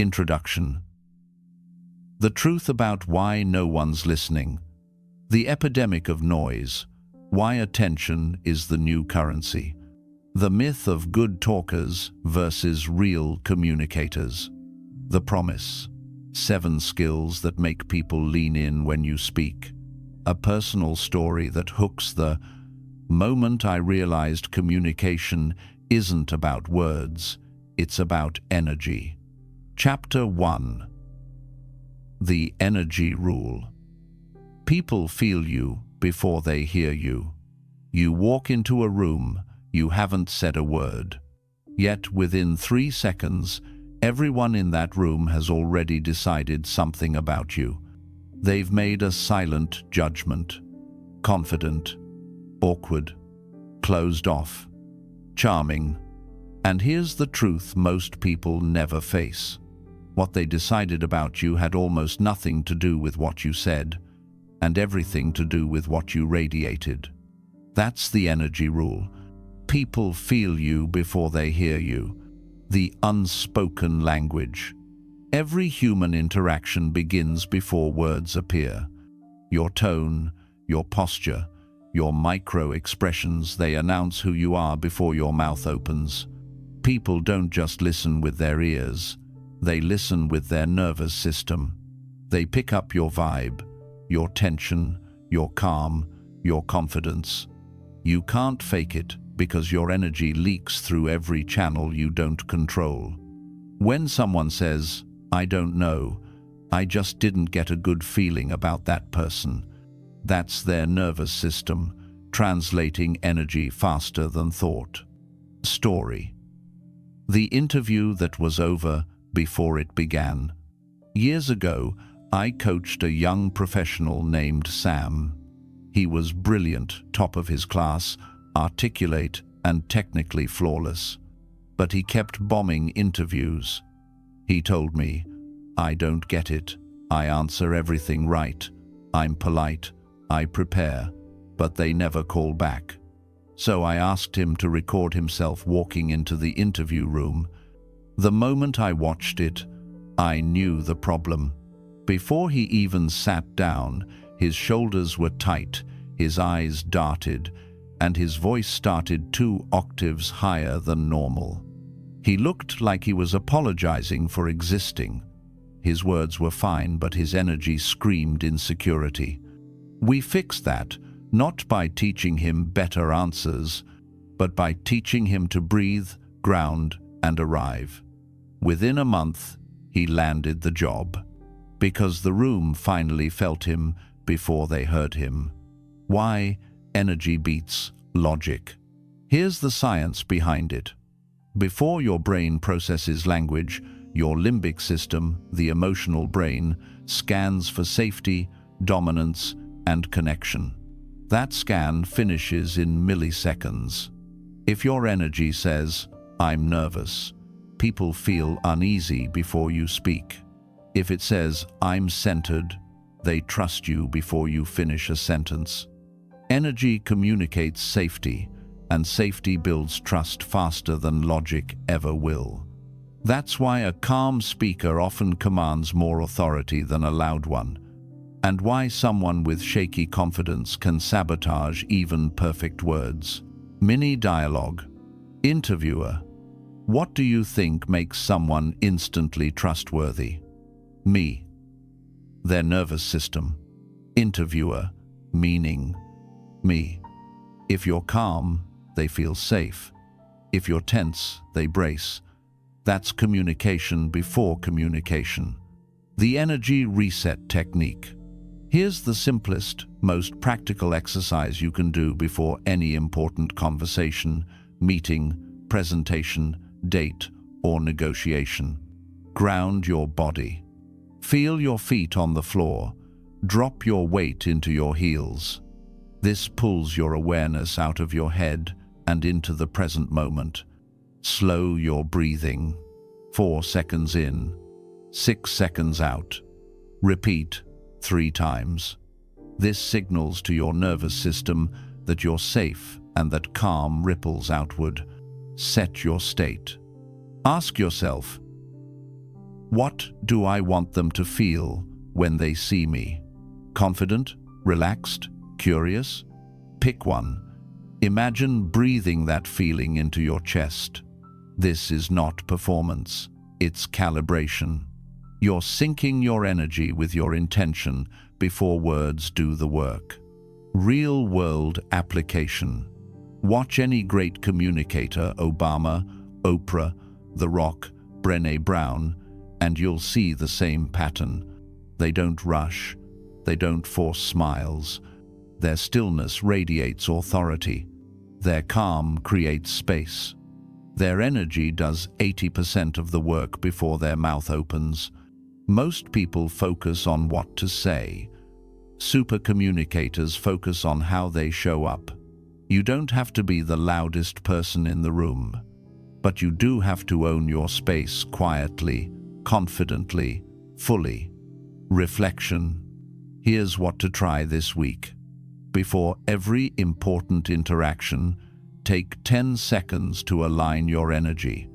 Introduction. The truth about why no one's listening. The epidemic of noise. Why attention is the new currency. The myth of good talkers versus real communicators. The promise. 7 skills that make people lean in when you speak. A personal story that hooks. The moment I realized communication isn't about words, it's about energy. Chapter 1. The Energy Rule. People feel you before they hear you. You walk into a room, you haven't said a word. Yet within 3 seconds, everyone in that room has already decided something about you. They've made a silent judgment. Confident, awkward, closed off, charming. And here's the truth most people never face. What they decided about you had almost nothing to do with what you said, and everything to do with what you radiated. That's the energy rule. People feel you before they hear you. The unspoken language. Every human interaction begins before words appear. Your tone, your posture, your micro-expressions, they announce who you are before your mouth opens. People don't just listen with their ears, they listen with their nervous system. They pick up your vibe, your tension, your calm, your confidence. You can't fake it because your energy leaks through every channel you don't control. When someone says, "I don't know, I just didn't get a good feeling about that person," that's their nervous system translating energy faster than thought. Story. The interview that was over before it began. Years ago, I coached a young professional named Sam. He was brilliant, top of his class, articulate and technically flawless. But he kept bombing interviews. He told me, "I don't get it. I answer everything right. I'm polite. I prepare, but they never call back." So I asked him to record himself walking into the interview room. The moment I watched it, I knew the problem. Before he even sat down, his shoulders were tight, his eyes darted, and his voice started 2 octaves higher than normal. He looked like he was apologizing for existing. His words were fine, but his energy screamed insecurity. We fixed that, not by teaching him better answers, but by teaching him to breathe, ground, and arrive. Within a month, he landed the job, because the room finally felt him before they heard him. Why? Energy beats logic. Here's the science behind it. Before your brain processes language, your limbic system, the emotional brain, scans for safety, dominance, and connection. That scan finishes in milliseconds. If your energy says, "I'm nervous," people feel uneasy before you speak. If it says, "I'm centered," they trust you before you finish a sentence. Energy communicates safety, and safety builds trust faster than logic ever will. That's why a calm speaker often commands more authority than a loud one, and why someone with shaky confidence can sabotage even perfect words. Mini dialogue. Interviewer. What do you think makes someone instantly trustworthy? Me. Their nervous system. Interviewer. Meaning. Me. If you're calm, they feel safe. If you're tense, they brace. That's communication before communication. The energy reset technique. Here's the simplest, most practical exercise you can do before any important conversation, meeting, presentation, date, or negotiation. Ground your body. Feel your feet on the floor. Drop your weight into your heels. This pulls your awareness out of your head and into the present moment. Slow your breathing. 4 seconds in, 6 seconds out. Repeat 3 times. This signals to your nervous system that you're safe and that calm ripples outward. Set your state. Ask yourself, What do I want them to feel when they see me? Confident? Relaxed? Curious? Pick one. Imagine breathing that feeling into your chest. This is not performance, it's calibration. You're syncing your energy with your intention before words do the work. Real-world application. Watch any great communicator, Obama, Oprah, The Rock, Brené Brown, and you'll see the same pattern. They don't rush, they don't force smiles. Their stillness radiates authority. Their calm creates space. Their energy does 80% of the work before their mouth opens. Most people focus on what to say. Super communicators focus on how they show up. You don't have to be the loudest person in the room, but you do have to own your space quietly, confidently, fully. Reflection. Here's what to try this week. Before every important interaction, take 10 seconds to align your energy.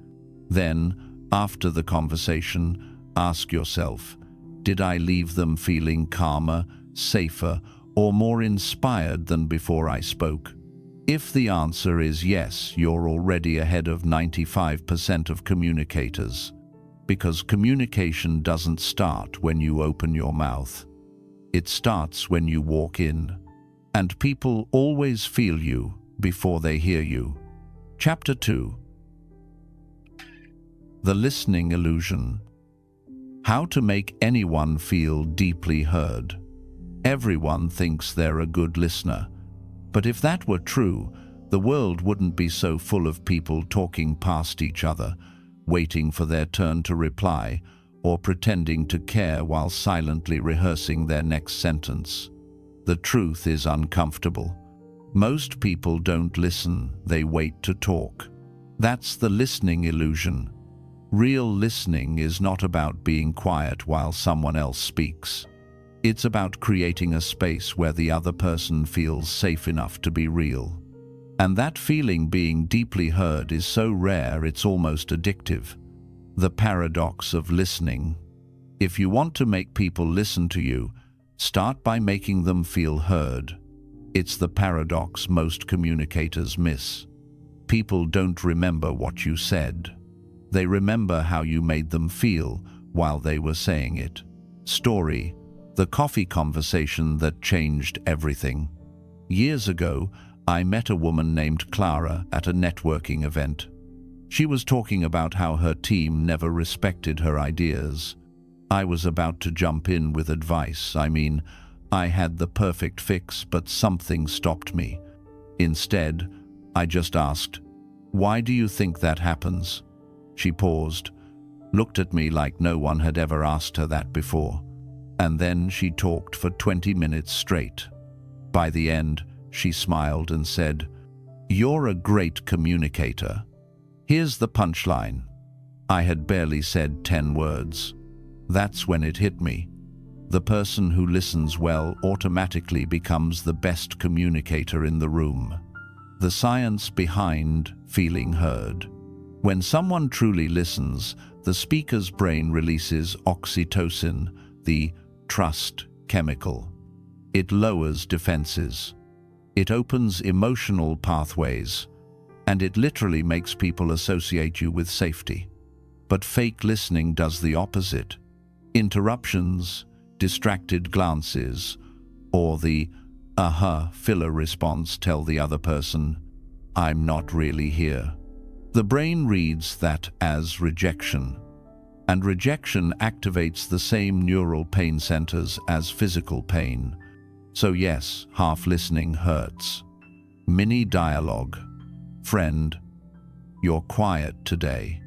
Then, after the conversation, ask yourself, did I leave them feeling calmer, safer, or more inspired than before I spoke? If the answer is yes, you're already ahead of 95% of communicators. Because communication doesn't start when you open your mouth. It starts when you walk in. And people always feel you before they hear you. Chapter 2. The Listening Illusion. How to make anyone feel deeply heard. Everyone thinks they're a good listener. But if that were true, the world wouldn't be so full of people talking past each other, waiting for their turn to reply, or pretending to care while silently rehearsing their next sentence. The truth is uncomfortable. Most people don't listen, they wait to talk. That's the listening illusion. Real listening is not about being quiet while someone else speaks. It's about creating a space where the other person feels safe enough to be real. And that feeling, being deeply heard, is so rare it's almost addictive. The paradox of listening. If you want to make people listen to you, start by making them feel heard. It's the paradox most communicators miss. People don't remember what you said. They remember how you made them feel while they were saying it. Story: the coffee conversation that changed everything. Years ago, I met a woman named Clara at a networking event. She was talking about how her team never respected her ideas. I was about to jump in with advice. I had the perfect fix, but something stopped me. Instead, I just asked, "Why do you think that happens?" She paused, looked at me like no one had ever asked her that before, and then she talked for 20 minutes straight. By the end, she smiled and said, "You're a great communicator." Here's the punchline. I had barely said 10 words. That's when it hit me. The person who listens well automatically becomes the best communicator in the room. The science behind feeling heard. When someone truly listens, the speaker's brain releases oxytocin, the trust chemical. It lowers defenses. It opens emotional pathways, and it literally makes people associate you with safety. But fake listening does the opposite. Interruptions, distracted glances, or the filler response tell the other person, "I'm not really here." The brain reads that as rejection, and rejection activates the same neural pain centers as physical pain. So yes, half listening hurts. Mini dialogue. Friend, you're quiet today.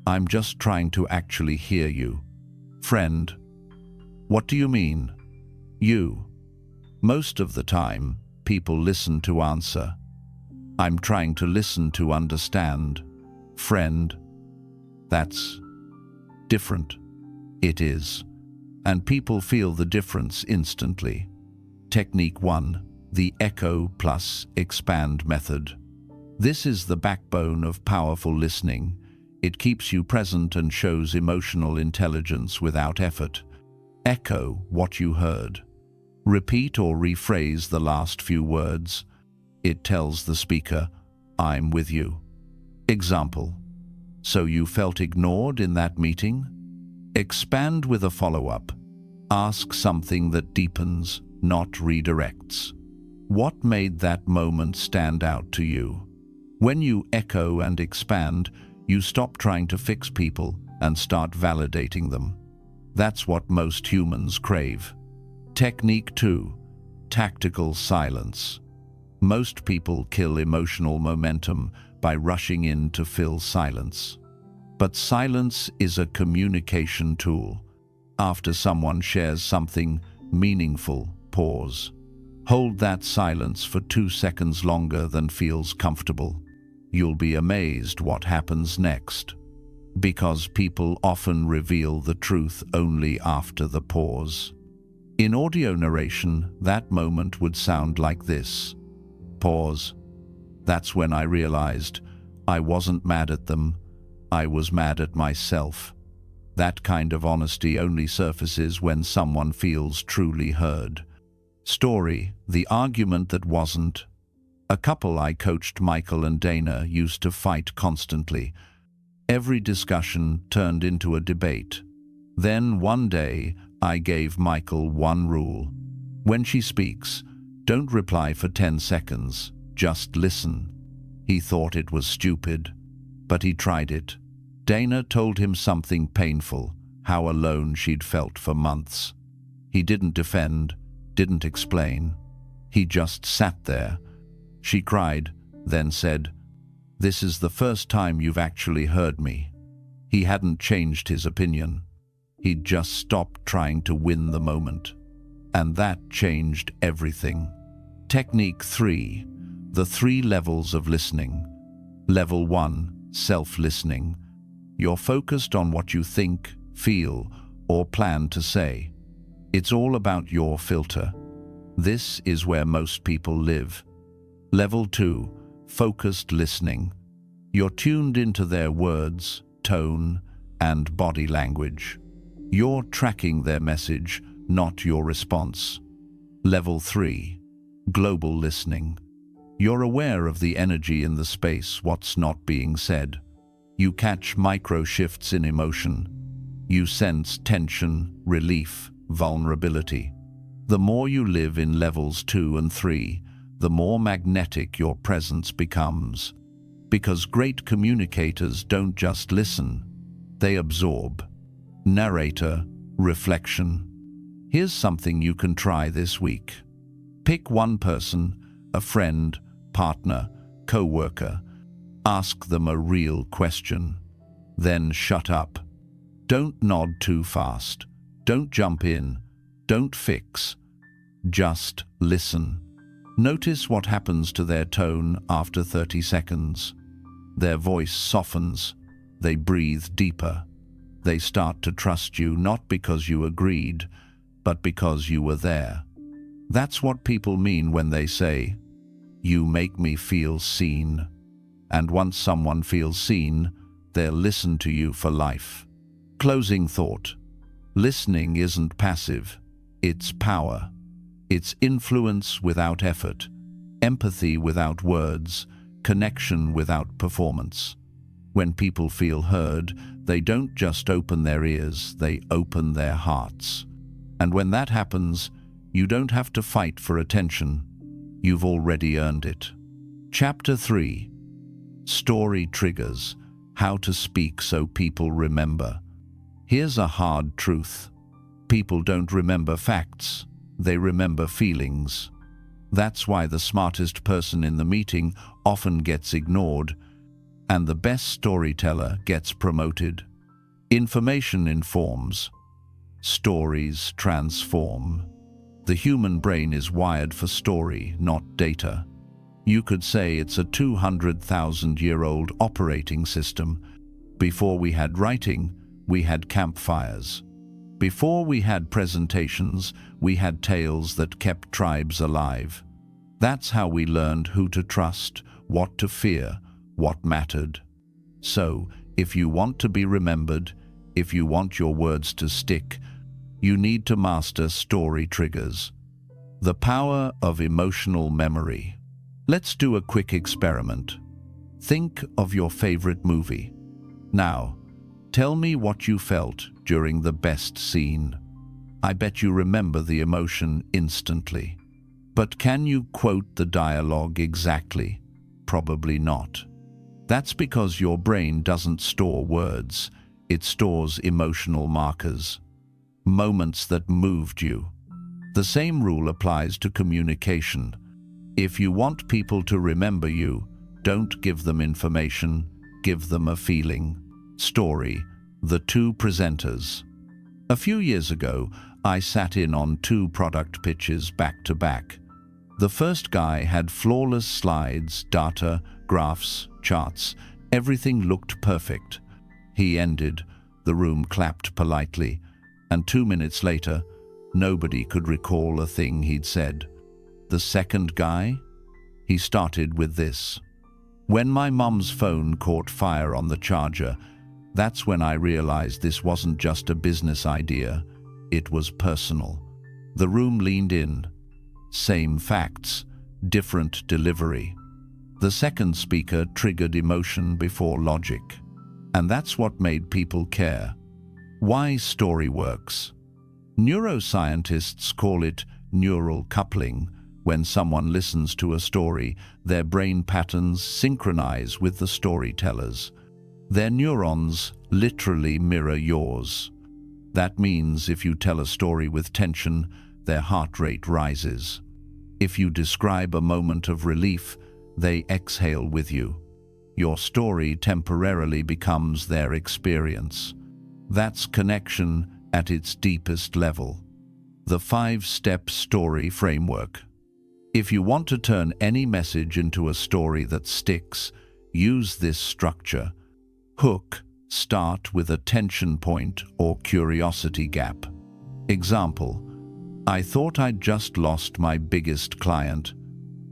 I'm just trying to actually hear you. Friend, what do you mean? Most of the time, people listen to answer. I'm trying to listen to understand. Friend, that's different. It is. And people feel the difference instantly. Technique 1, the echo plus expand method. This is the backbone of powerful listening. It keeps you present and shows emotional intelligence without effort. Echo what you heard. Repeat or rephrase the last few words. It tells the speaker, "I'm with you." Example: so you felt ignored in that meeting? Expand with a follow-up. Ask something that deepens, not redirects. What made that moment stand out to you? When you echo and expand, you stop trying to fix people and start validating them. That's what most humans crave. Technique 2. Tactical silence. Most people kill emotional momentum by rushing in to fill silence. But silence is a communication tool. After someone shares something meaningful, pause. Hold that silence for 2 seconds longer than feels comfortable. You'll be amazed what happens next. Because people often reveal the truth only after the pause. In audio narration, that moment would sound like this. Pause. That's when I realized I wasn't mad at them. I was mad at myself. That kind of honesty only surfaces when someone feels truly heard. Story: the argument that wasn't. A couple I coached, Michael and Dana, used to fight constantly. Every discussion turned into a debate. Then one day, I gave Michael one rule. When she speaks, don't reply for 10 seconds, just listen. He thought it was stupid, but he tried it. Dana told him something painful, how alone she'd felt for months. He didn't defend, didn't explain. He just sat there. She cried, then said, "This is the first time you've actually heard me." He hadn't changed his opinion. He'd just stopped trying to win the moment. And that changed everything. Technique 3. The 3 levels of listening. Level 1. Self-listening. You're focused on what you think, feel, or plan to say. It's all about your filter. This is where most people live. Level 2. Focused listening. You're tuned into their words, tone, and body language. You're tracking their message, not your response. Level 3. Global listening. You're aware of the energy in the space, what's not being said. You catch micro shifts in emotion. You sense tension, relief, vulnerability. The more you live in levels 2 and 3, the more magnetic your presence becomes. Because great communicators don't just listen, they absorb. Narrator, reflection. Here's something you can try this week. Pick one person, a friend, partner, co-worker. Ask them a real question. Then shut up. Don't nod too fast. Don't jump in. Don't fix. Just listen. Notice what happens to their tone after 30 seconds. Their voice softens. They breathe deeper. They start to trust you not because you agreed, but because you were there. That's what people mean when they say, "You make me feel seen." And once someone feels seen, they'll listen to you for life. Closing thought. Listening isn't passive. It's power. It's influence without effort, empathy without words, connection without performance. When people feel heard, they don't just open their ears, they open their hearts. And when that happens, you don't have to fight for attention. You've already earned it. Chapter 3. Story triggers. How to speak so people remember. Here's a hard truth. People don't remember facts. They remember feelings. That's why the smartest person in the meeting often gets ignored, and the best storyteller gets promoted. Information informs. Stories transform. The human brain is wired for story, not data. You could say it's a 200,000-year-old operating system. Before we had writing, we had campfires. Before we had presentations, we had tales that kept tribes alive. That's how we learned who to trust, what to fear, what mattered. So, If you want to be remembered, if you want your words to stick, you need to master story triggers. The power of emotional memory. Let's do a quick experiment. Think of your favorite movie. Now, tell me what you felt during the best scene. I bet you remember the emotion instantly. But can you quote the dialogue exactly? Probably not. That's because your brain doesn't store words. It stores emotional markers, moments that moved you. The same rule applies to communication. If you want people to remember you, don't give them information, give them a feeling. Story, the two presenters. A few years ago, I sat in on 2 product pitches back to back. The first guy had flawless slides, data, graphs, charts. Everything looked perfect. He ended, the room clapped politely, and 2 minutes later, nobody could recall a thing he'd said. The second guy? He started with this. When my mum's phone caught fire on the charger, that's when I realized this wasn't just a business idea, it was personal. The room leaned in. Same facts, different delivery. The second speaker triggered emotion before logic. And that's what made people care. Why story works. Neuroscientists call it neural coupling. When someone listens to a story, their brain patterns synchronize with the storyteller's. Their neurons literally mirror yours. That means if you tell a story with tension, their heart rate rises. If you describe a moment of relief, they exhale with you. Your story temporarily becomes their experience. That's connection at its deepest level. The 5-step story framework. If you want to turn any message into a story that sticks, use this structure. Hook, start with a tension point or curiosity gap. Example, I thought I'd just lost my biggest client.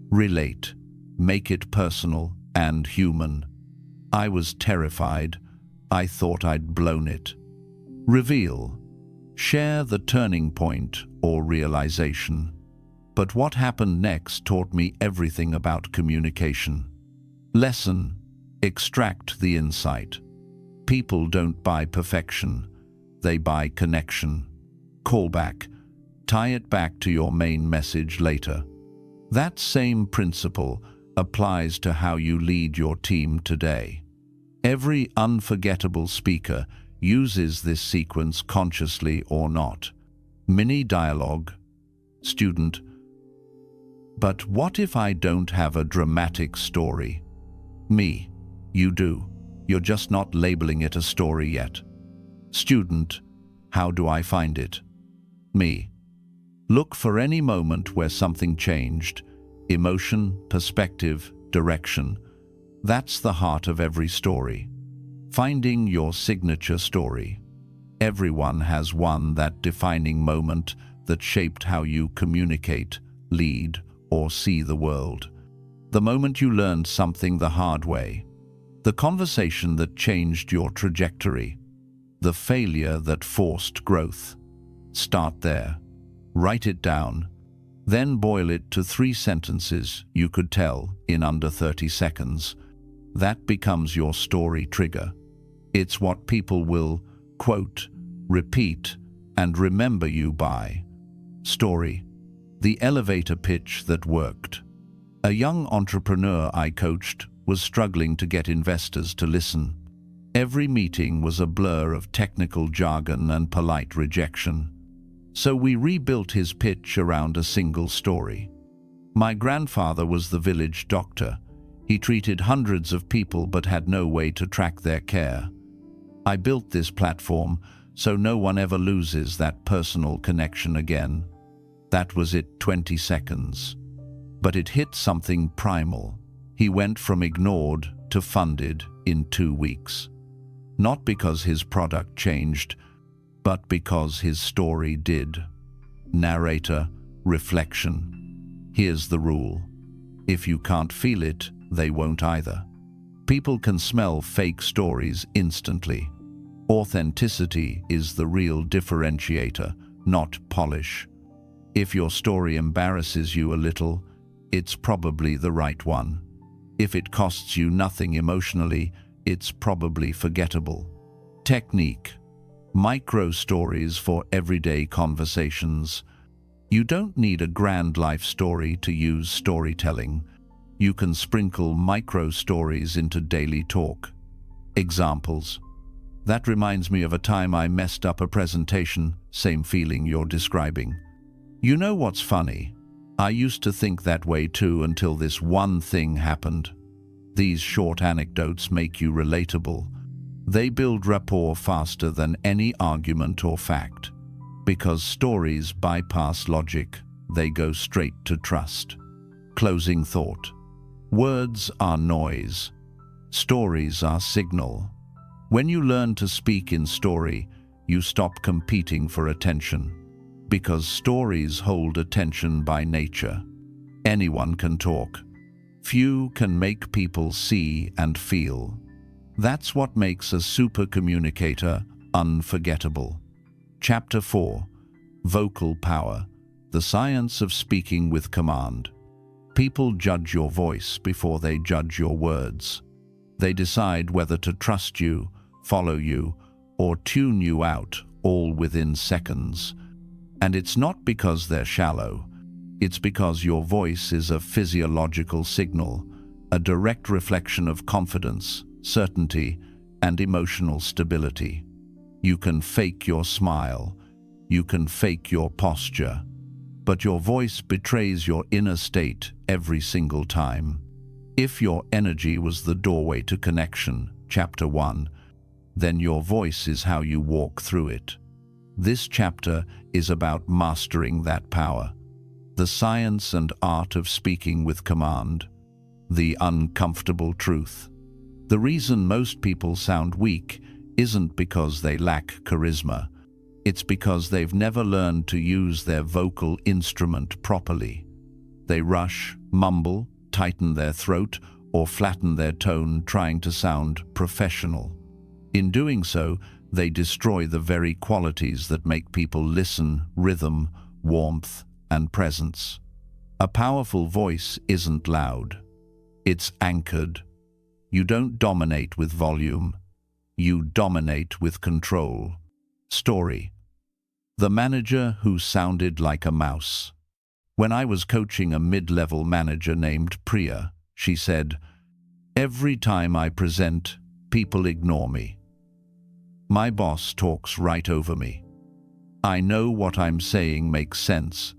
Relate, make it personal and human. I was terrified. I thought I'd blown it. Reveal, share the turning point or realization. But what happened next taught me everything about communication. Lesson, extract the insight. People don't buy perfection, they buy connection. Callback, tie it back to your main message later. That same principle applies to how you lead your team today. Every unforgettable speaker uses this sequence consciously or not. Mini dialogue. Student, but what if I don't have a dramatic story? Me, you do. You're just not labeling it a story yet. Student, how do I find it? Me, look for any moment where something changed. Emotion, perspective, direction. That's the heart of every story. Finding your signature story. Everyone has one, that defining moment that shaped how you communicate, lead, or see the world. The moment you learned something the hard way. The conversation that changed your trajectory. The failure that forced growth. Start there. Write it down. Then boil it to 3 sentences you could tell in under 30 seconds. That becomes your story trigger. It's what people will quote, repeat, and remember you by. Story, the elevator pitch that worked. A young entrepreneur I coached was struggling to get investors to listen. Every meeting was a blur of technical jargon and polite rejection. So we rebuilt his pitch around a single story. My grandfather was the village doctor. He treated hundreds of people but had no way to track their care. I built this platform so no one ever loses that personal connection again. That was it, 20 seconds. But it hit something primal. He went from ignored to funded in 2 weeks. Not because his product changed, but because his story did. Narrator, reflection. Here's the rule. If you can't feel it, they won't either. People can smell fake stories instantly. Authenticity is the real differentiator, not polish. If your story embarrasses you a little, it's probably the right one. If it costs you nothing emotionally, it's probably forgettable. Technique: micro stories for everyday conversations. You don't need a grand life story to use storytelling. You can sprinkle micro stories into daily talk. Examples: that reminds me of a time I messed up a presentation, same feeling you're describing. You know what's funny? I used to think that way too until this one thing happened. These short anecdotes make you relatable. They build rapport faster than any argument or fact. Because stories bypass logic, they go straight to trust. Closing thought: words are noise. Stories are signal. When you learn to speak in story, you stop competing for attention. Because stories hold attention by nature. Anyone can talk. Few can make people see and feel. That's what makes a super communicator unforgettable. Chapter 4: Vocal Power, the Science of Speaking with Command. People judge your voice before they judge your words. They decide whether to trust you, follow you, or tune you out, all within seconds. And it's not because they're shallow. It's because your voice is a physiological signal, a direct reflection of confidence, certainty, and emotional stability. You can fake your smile. You can fake your posture. But your voice betrays your inner state every single time. If your energy was the doorway to connection, Chapter 1, then your voice is how you walk through it. This chapter is about mastering that power. The science and art of speaking with command. The uncomfortable truth. The reason most people sound weak isn't because they lack charisma. It's because they've never learned to use their vocal instrument properly. They rush, mumble, tighten their throat, or flatten their tone trying to sound professional. In doing so, they destroy the very qualities that make people listen: rhythm, warmth, and presence. A powerful voice isn't loud. It's anchored. You don't dominate with volume. You dominate with control. Story: the manager who sounded like a mouse. When I was coaching a mid-level manager named Priya, she said, "Every time I present, people ignore me. My boss talks right over me. I know what I'm saying makes sense.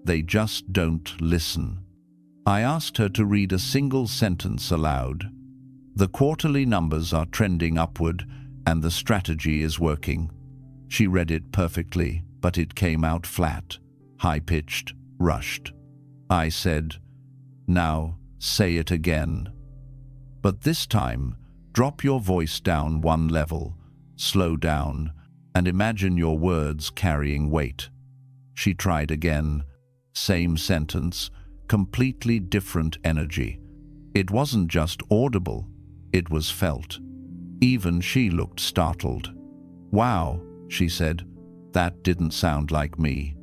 They just don't listen." I asked her to read a single sentence aloud. The quarterly numbers are trending upward and the strategy is working. She read it perfectly, but it came out flat, high-pitched, rushed. I said, "Now, say it again. But this time, drop your voice down one level, slow down, and imagine your words carrying weight." She tried again. Same sentence, completely different energy. It wasn't just audible, it was felt. Even she looked startled. "Wow," she said, "that didn't sound like me."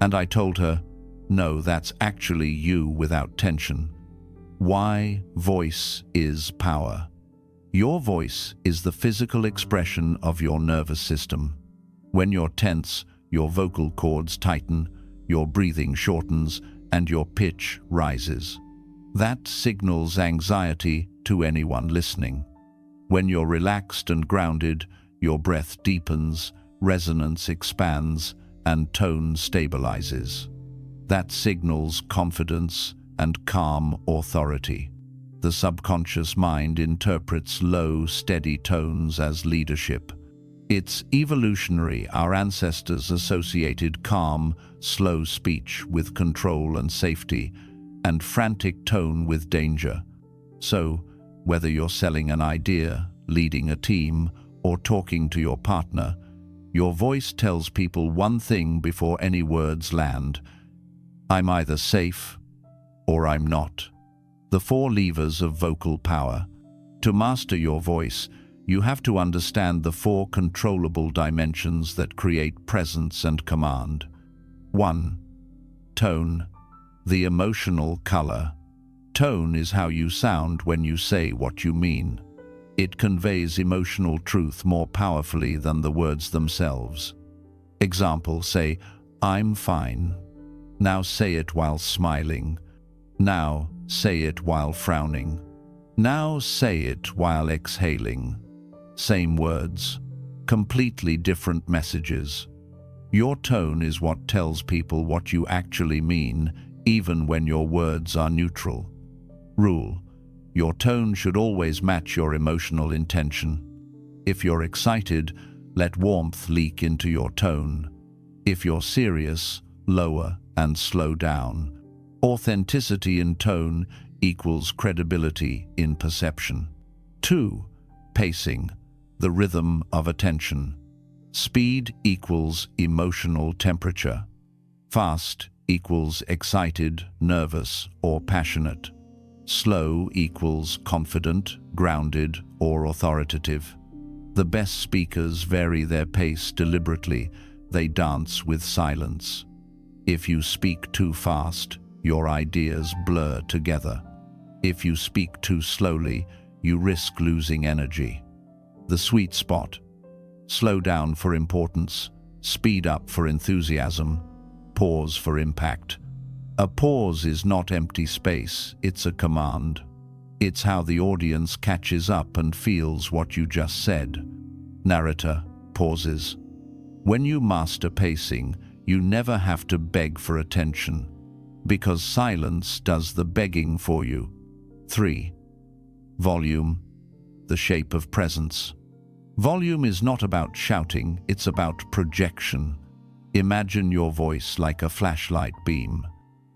And I told her, "No, that's actually you without tension." Why voice is power. Your voice is the physical expression of your nervous system. When you're tense, your vocal cords tighten, your breathing shortens, and your pitch rises. That signals anxiety to anyone listening. When you're relaxed and grounded, your breath deepens, resonance expands, and tone stabilizes. That signals confidence and calm authority. The subconscious mind interprets low, steady tones as leadership. It's evolutionary. Our ancestors associated calm, slow speech with control and safety, and frantic tone with danger. So, whether you're selling an idea, leading a team, or talking to your partner, your voice tells people one thing before any words land: I'm either safe or I'm not. The 4 levers of vocal power. To master your voice, you have to understand the 4 controllable dimensions that create presence and command. 1. Tone, the emotional color. Tone is how you sound when you say what you mean. It conveys emotional truth more powerfully than the words themselves. Example, say, "I'm fine." Now say it while smiling. Now say it while frowning. Now say it while exhaling. Same words, completely different messages. Your tone is what tells people what you actually mean, even when your words are neutral. Rule: your tone should always match your emotional intention. If you're excited, let warmth leak into your tone. If you're serious, lower and slow down. Authenticity in tone equals credibility in perception. 2. Pacing, the rhythm of attention. Speed equals emotional temperature. Fast equals excited, nervous, or passionate. Slow equals confident, grounded, or authoritative. The best speakers vary their pace deliberately. They dance with silence. If you speak too fast, your ideas blur together. If you speak too slowly, you risk losing energy. The sweet spot: slow down for importance, speed up for enthusiasm, pause for impact. A pause is not empty space, it's a command. It's how the audience catches up and feels what you just said. Narrator pauses. When you master pacing, you never have to beg for attention, because silence does the begging for you. 3. Volume, the shape of presence. Volume is not about shouting, it's about projection. Imagine your voice like a flashlight beam.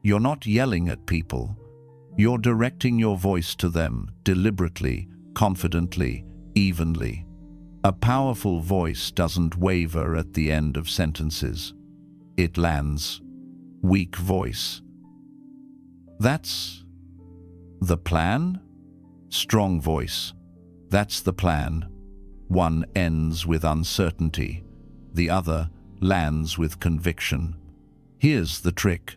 You're not yelling at people. You're directing your voice to them, deliberately, confidently, evenly. A powerful voice doesn't waver at the end of sentences. It lands. Weak voice. That's the plan? Strong voice. That's the plan. One ends with uncertainty. The other lands with conviction. Here's the trick.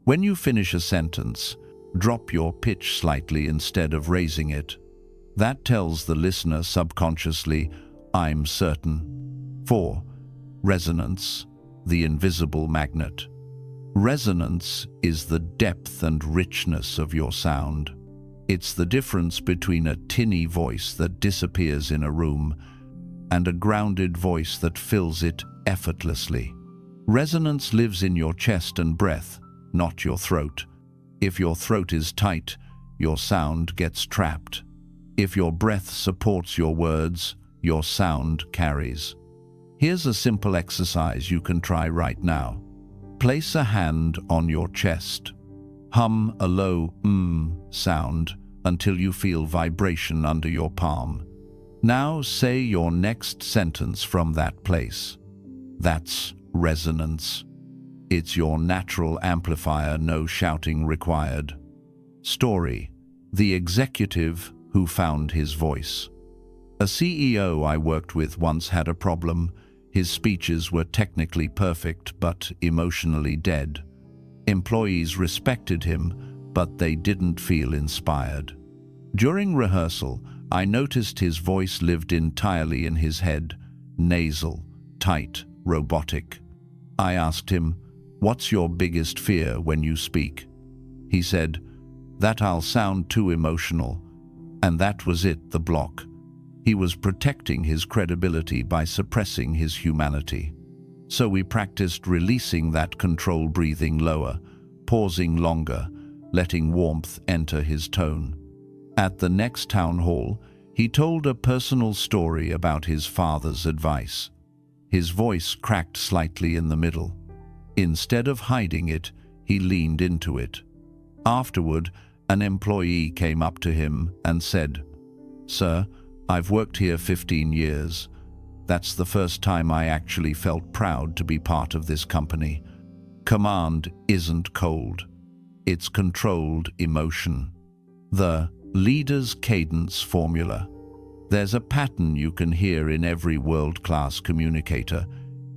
When you finish a sentence, drop your pitch slightly instead of raising it. That tells the listener subconsciously, "I'm certain." 4. Resonance, the invisible magnet. Resonance is the depth and richness of your sound. It's the difference between a tinny voice that disappears in a room and a grounded voice that fills it effortlessly. Resonance lives in your chest and breath, not your throat. If your throat is tight, your sound gets trapped. If your breath supports your words, your sound carries. Here's a simple exercise you can try right now. Place a hand on your chest. Hum a low sound until you feel vibration under your palm. Now say your next sentence from that place. That's resonance. It's your natural amplifier, no shouting required. Story: the executive who found his voice. A CEO I worked with once had a problem. His speeches were technically perfect, but emotionally dead. Employees respected him, but they didn't feel inspired. During rehearsal, I noticed his voice lived entirely in his head, nasal, tight, robotic. I asked him, "What's your biggest fear when you speak?" He said, "That I'll sound too emotional." And that was it, the block. He was protecting his credibility by suppressing his humanity. So we practiced releasing that control, breathing lower, pausing longer, letting warmth enter his tone. At the next town hall, he told a personal story about his father's advice. His voice cracked slightly in the middle. Instead of hiding it, he leaned into it. Afterward, an employee came up to him and said, "Sir, I've worked here 15 years. That's the first time I actually felt proud to be part of this company. Command isn't cold. It's controlled emotion. The Leader's cadence formula. There's a pattern you can hear in every world-class communicator.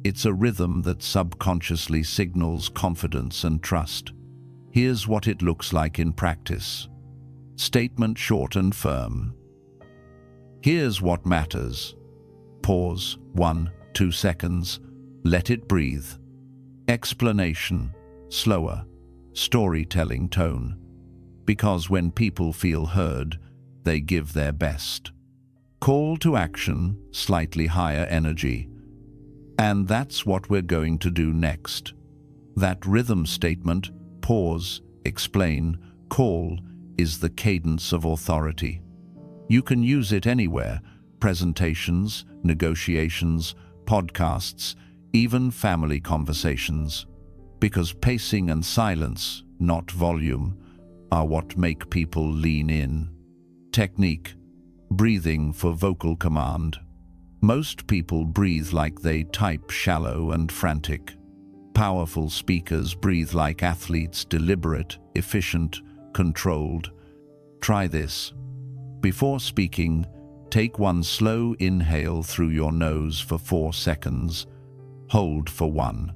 It's a rhythm that subconsciously signals confidence and trust. Here's what it looks like in practice. Statement short and firm. Here's what matters. Pause, 1-2 seconds. Let it breathe. Explanation, slower. Storytelling tone. Because when people feel heard, they give their best. Call to action, slightly higher energy. And that's what we're going to do next. That rhythm statement, pause, explain, call, is the cadence of authority. You can use it anywhere: presentations, negotiations, podcasts, even family conversations. Because pacing and silence, not volume, are what make people lean in. Technique: breathing for vocal command. Most people breathe like they type, shallow and frantic. Powerful speakers breathe like athletes, deliberate, efficient, controlled. Try this. Before speaking, take one slow inhale through your nose for 4 seconds. Hold for 1.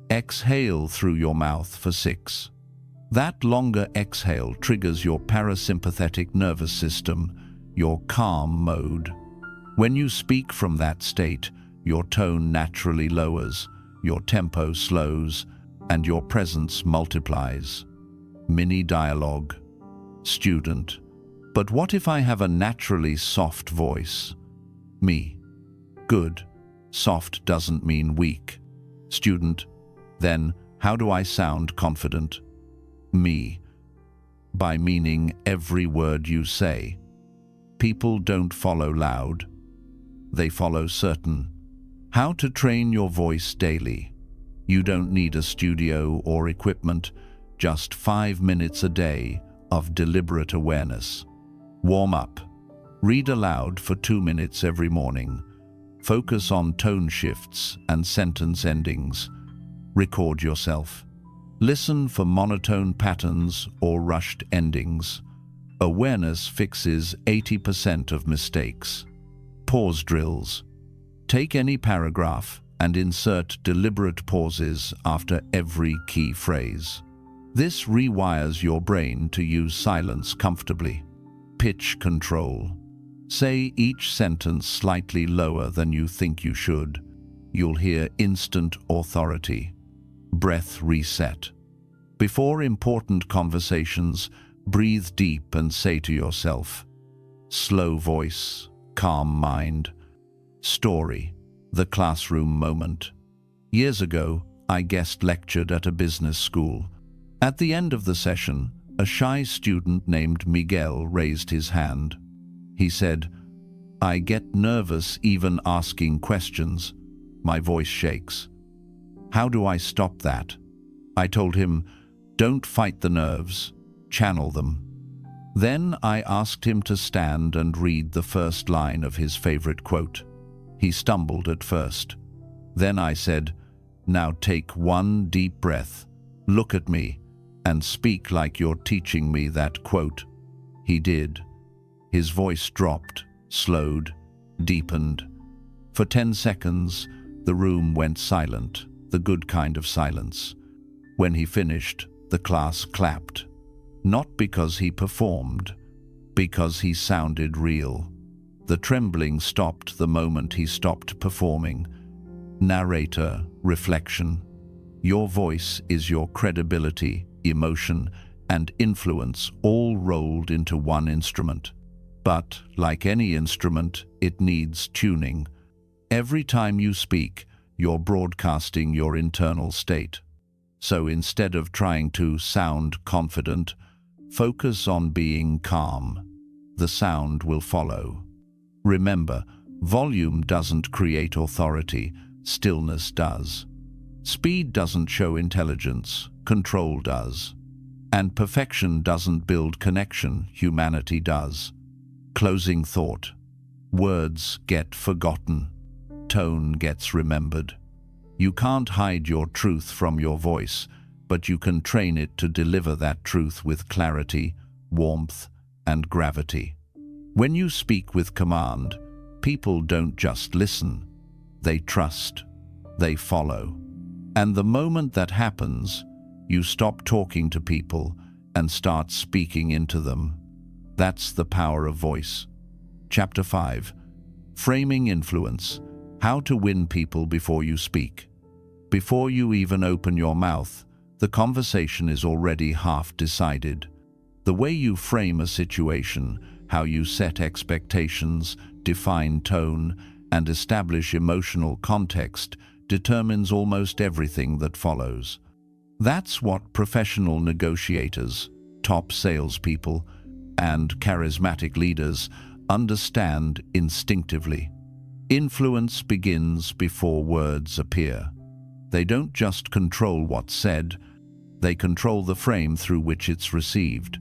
Exhale through your mouth for 6. That longer exhale triggers your parasympathetic nervous system, your calm mode. When you speak from that state, your tone naturally lowers, your tempo slows, and your presence multiplies. Mini dialogue. Student: but what if I have a naturally soft voice? Me: good. Soft doesn't mean weak. Student: then how do I sound confident? Me: by meaning every word you say. People don't follow loud. They follow certain. How to train your voice daily. You don't need a studio or equipment, just 5 minutes a day of deliberate awareness. Warm up. Read aloud for 2 minutes every morning. Focus on tone shifts and sentence endings. Record yourself. Listen for monotone patterns or rushed endings. Awareness fixes 80% of mistakes. Pause drills. Take any paragraph and insert deliberate pauses after every key phrase. This rewires your brain to use silence comfortably. Pitch control. Say each sentence slightly lower than you think you should. You'll hear instant authority. Breath reset. Before important conversations, breathe deep and say to yourself, slow voice, calm mind. Story: the classroom moment. Years ago, I guest lectured at a business school. At the end of the session, a shy student named Miguel raised his hand. He said, "I get nervous even asking questions. My voice shakes. How do I stop that?" I told him, "Don't fight the nerves, channel them." Then I asked him to stand and read the first line of his favorite quote. He stumbled at first. Then I said, "Now take one deep breath, look at me, and speak like you're teaching me that quote." He did. His voice dropped, slowed, deepened. For 10 seconds, the room went silent, the good kind of silence. When he finished, the class clapped. Not because he performed, because he sounded real. The trembling stopped the moment he stopped performing. Narrator, reflection. Your voice is your credibility, emotion, and influence all rolled into one instrument. But, like any instrument, it needs tuning. Every time you speak, you're broadcasting your internal state. So instead of trying to sound confident, focus on being calm. The sound will follow. Remember, volume doesn't create authority, stillness does. Speed doesn't show intelligence, control does. And perfection doesn't build connection, humanity does. Closing thought. Words get forgotten. Tone gets remembered. You can't hide your truth from your voice, but you can train it to deliver that truth with clarity, warmth, and gravity. When you speak with command, people don't just listen, they trust, they follow. And the moment that happens, you stop talking to people and start speaking into them. That's the power of voice. Chapter 5. Framing Influence. How to win people before you speak. Before you even open your mouth, the conversation is already half decided. The way you frame a situation, how you set expectations, define tone, and establish emotional context determines almost everything that follows. That's what professional negotiators, top salespeople, and charismatic leaders understand instinctively. Influence begins before words appear. They don't just control what's said, they control the frame through which it's received.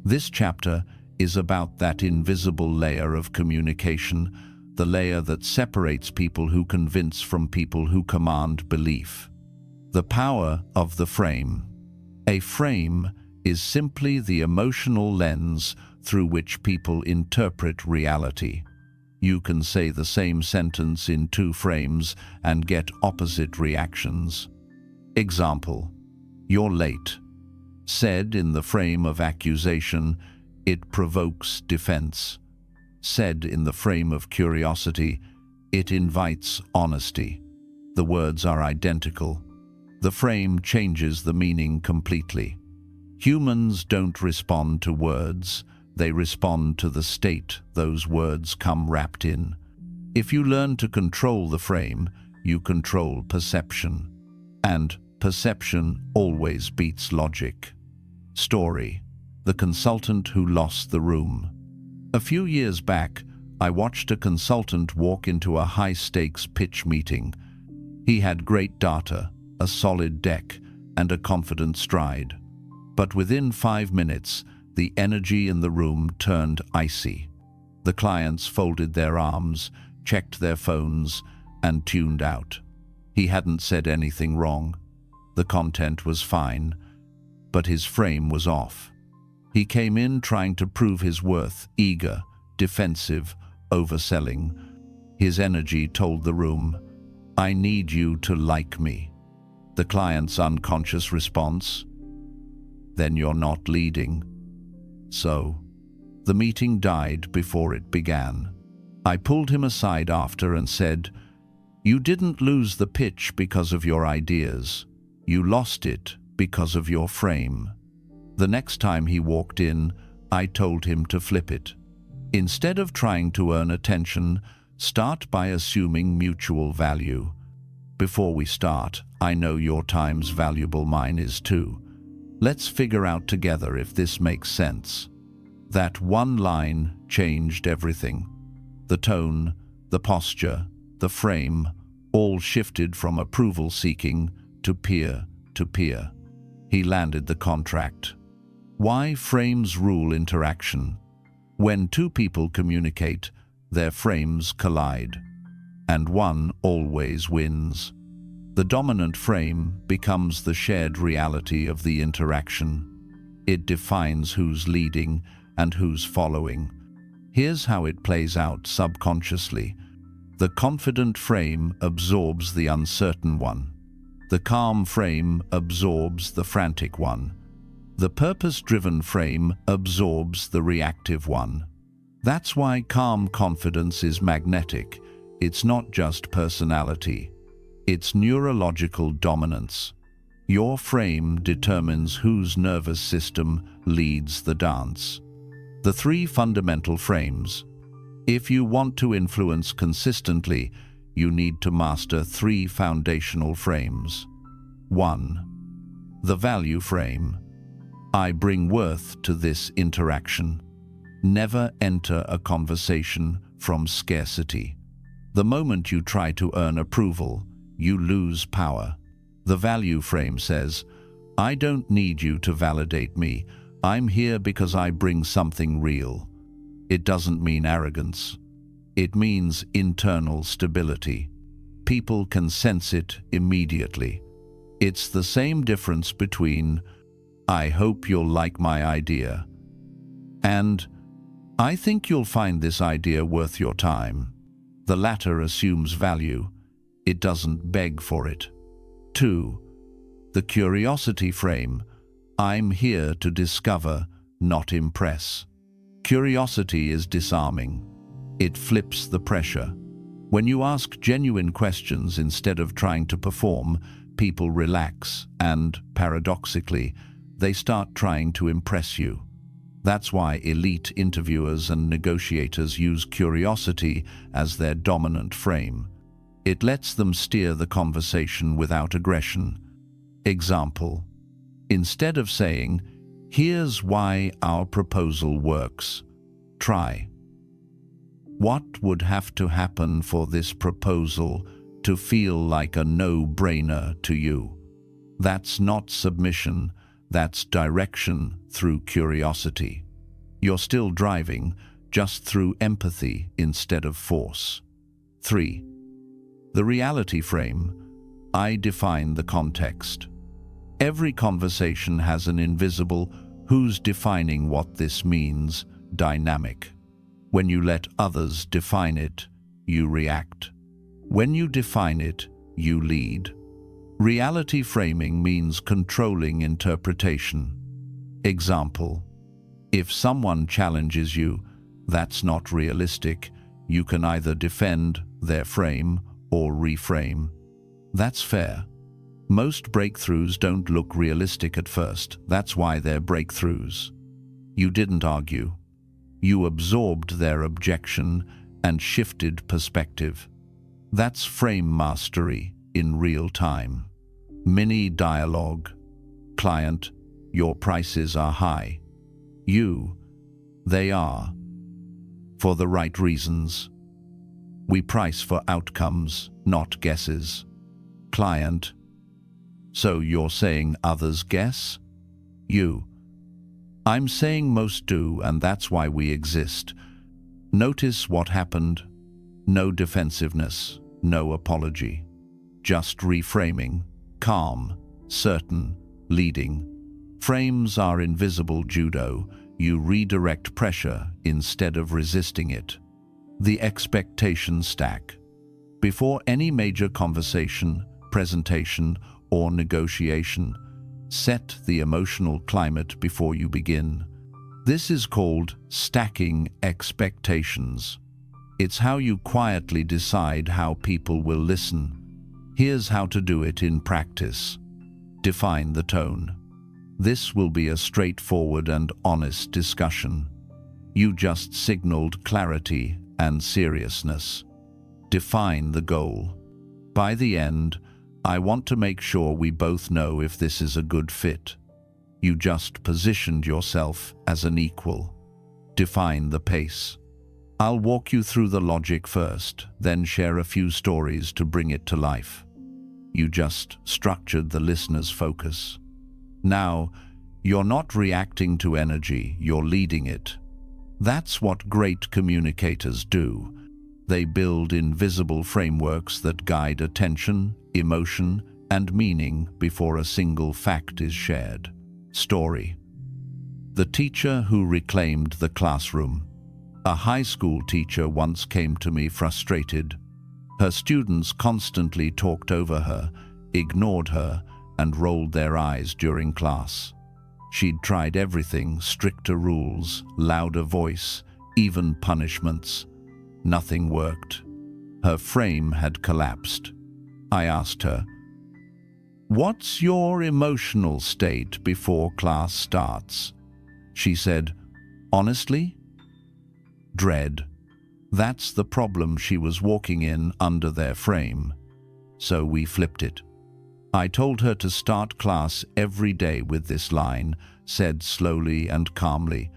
This chapter is about that invisible layer of communication, the layer that separates people who convince from people who command belief. The power of the frame. A frame is simply the emotional lens through which people interpret reality. You can say the same sentence in two frames and get opposite reactions. Example: "You're late." Said in the frame of accusation, it provokes defense. Said in the frame of curiosity, it invites honesty. The words are identical. The frame changes the meaning completely. Humans don't respond to words, they respond to the state those words come wrapped in. If you learn to control the frame, you control perception. And perception always beats logic. Story: The consultant who lost the room. A few years back, I watched a consultant walk into a high-stakes pitch meeting. He had great data, a solid deck, and a confident stride. But within 5 minutes, the energy in the room turned icy. The clients folded their arms, checked their phones, and tuned out. He hadn't said anything wrong. The content was fine, but his frame was off. He came in trying to prove his worth, eager, defensive, overselling. His energy told the room, "I need you to like me." The client's unconscious response, "Then you're not leading." So, the meeting died before it began. I pulled him aside after and said, "You didn't lose the pitch because of your ideas. You lost it because of your frame." The next time he walked in, I told him to flip it. Instead of trying to earn attention, start by assuming mutual value. "Before we start, I know your time's valuable, mine is too. Let's figure out together if this makes sense." That one line changed everything. The tone, the posture, the frame, all shifted from approval-seeking to peer-to-peer. He landed the contract. Why frames rule interaction? When two people communicate, their frames collide, and one always wins. The dominant frame becomes the shared reality of the interaction. It defines who's leading and who's following. Here's how it plays out subconsciously. The confident frame absorbs the uncertain one. The calm frame absorbs the frantic one. The purpose-driven frame absorbs the reactive one. That's why calm confidence is magnetic. It's not just personality. It's neurological dominance. Your frame determines whose nervous system leads the dance. The 3 fundamental frames. If you want to influence consistently, you need to master 3 foundational frames. 1. The value frame. I bring worth to this interaction. Never enter a conversation from scarcity. The moment you try to earn approval, you lose power. The value frame says, I don't need you to validate me. I'm here because I bring something real. It doesn't mean arrogance. It means internal stability. People can sense it immediately. It's the same difference between, I hope you'll like my idea, and I think you'll find this idea worth your time. The latter assumes value. It doesn't beg for it. 2. The curiosity frame. I'm here to discover, not impress. Curiosity is disarming. It flips the pressure. When you ask genuine questions instead of trying to perform, people relax and, paradoxically, they start trying to impress you. That's why elite interviewers and negotiators use curiosity as their dominant frame. It lets them steer the conversation without aggression. Example: instead of saying, "Here's why our proposal works," try, "What would have to happen for this proposal to feel like a no-brainer to you?" That's not submission, that's direction through curiosity. You're still driving, just through empathy instead of force. 3. The reality frame. I define the context. Every conversation has an invisible "who's defining what this means" dynamic. When you let others define it, you react. When you define it, you lead. Reality framing means controlling interpretation. Example: if someone challenges you, that's not realistic, you can either defend their frame or reframe. That's fair. Most breakthroughs don't look realistic at first. That's why they're breakthroughs. You didn't argue. You absorbed their objection and shifted perspective. That's frame mastery in real time. Mini dialogue. Client: your prices are high. You: they are. For the right reasons. We price for outcomes, not guesses. Client: so you're saying others guess? You: I'm saying most do, and that's why we exist. Notice what happened. No defensiveness, no apology. Just reframing. Calm, certain, leading. Frames are invisible judo. You redirect pressure instead of resisting it. The expectation stack. Before any major conversation, presentation, or negotiation, set the emotional climate before you begin. This is called stacking expectations. It's how you quietly decide how people will listen. Here's how to do it in practice. Define the tone. This will be a straightforward and honest discussion. You just signaled clarity and seriousness. Define the goal. By the end, I want to make sure we both know if this is a good fit. You just positioned yourself as an equal. Define the pace. I'll walk you through the logic first, then share a few stories to bring it to life. You just structured the listener's focus. Now, you're not reacting to energy, you're leading it. That's what great communicators do. They build invisible frameworks that guide attention, emotion, and meaning before a single fact is shared. Story. The teacher who reclaimed the classroom. A high school teacher once came to me frustrated. Her students constantly talked over her, ignored her, and rolled their eyes during class. She'd tried everything: stricter rules, louder voice, even punishments. Nothing worked. Her frame had collapsed. I asked her, "What's your emotional state before class starts?" She said, "Honestly, dread." That's the problem she was walking in under their frame. So we flipped it. I told her to start class every day with this line, said slowly and calmly,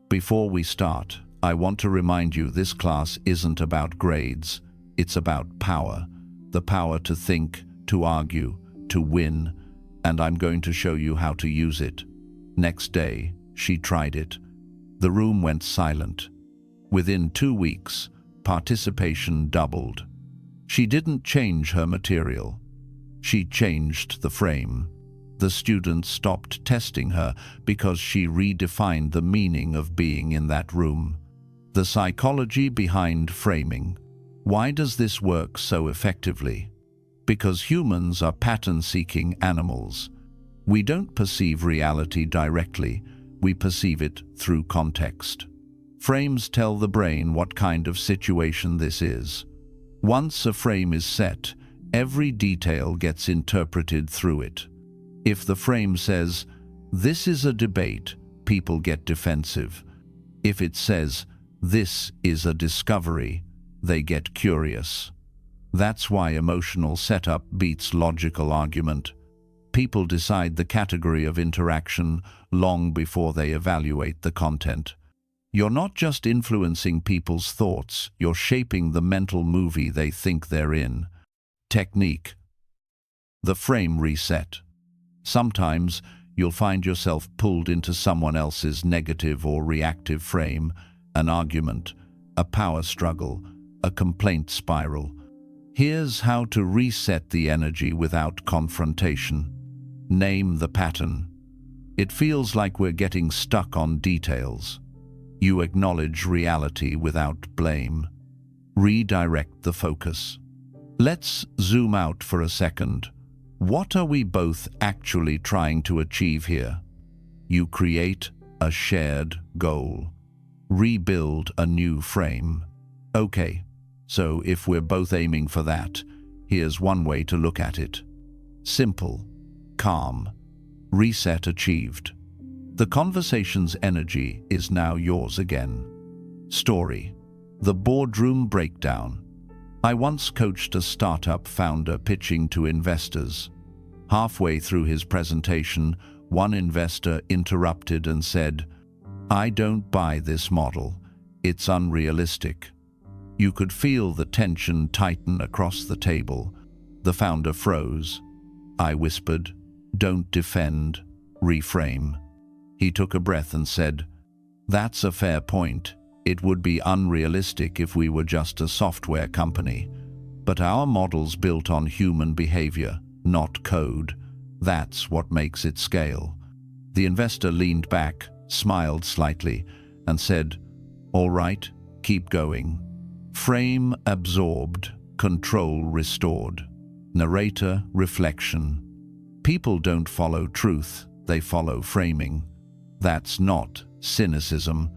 "Before we start, I want to remind you this class isn't about grades. It's about power. The power to think, to argue, to win, and I'm going to show you how to use it." Next day, she tried it. The room went silent. Within 2 weeks, participation doubled. She didn't change her material. She changed the frame. The students stopped testing her because she redefined the meaning of being in that room. The psychology behind framing. Why does this work so effectively? Because humans are pattern-seeking animals. We don't perceive reality directly, we perceive it through context. Frames tell the brain what kind of situation this is. Once a frame is set, every detail gets interpreted through it. If the frame says, "This is a debate," people get defensive. If it says, "This is a discovery," they get curious. That's why emotional setup beats logical argument. People decide the category of interaction long before they evaluate the content. You're not just influencing people's thoughts, you're shaping the mental movie they think they're in. Technique. The frame reset. Sometimes you'll find yourself pulled into someone else's negative or reactive frame, an argument, a power struggle, a complaint spiral. Here's how to reset the energy without confrontation. Name the pattern. It feels like we're getting stuck on details. You acknowledge reality without blame. Redirect the focus. Let's zoom out for a second. What are we both actually trying to achieve here? You create a shared goal. Rebuild a new frame. Okay, so if we're both aiming for that, here's one way to look at it. Simple, calm, reset achieved. The conversation's energy is now yours again. Story. The boardroom breakdown. I once coached a startup founder pitching to investors. Halfway through his presentation, one investor interrupted and said, "I don't buy this model. It's unrealistic." You could feel the tension tighten across the table. The founder froze. I whispered, "Don't defend, reframe." He took a breath and said, "That's a fair point. It would be unrealistic if we were just a software company. But our model's built on human behavior, not code. That's what makes it scale." The investor leaned back, smiled slightly, and said, "All right, keep going." Frame absorbed, control restored. Narrator reflection. People don't follow truth, they follow framing. That's not cynicism,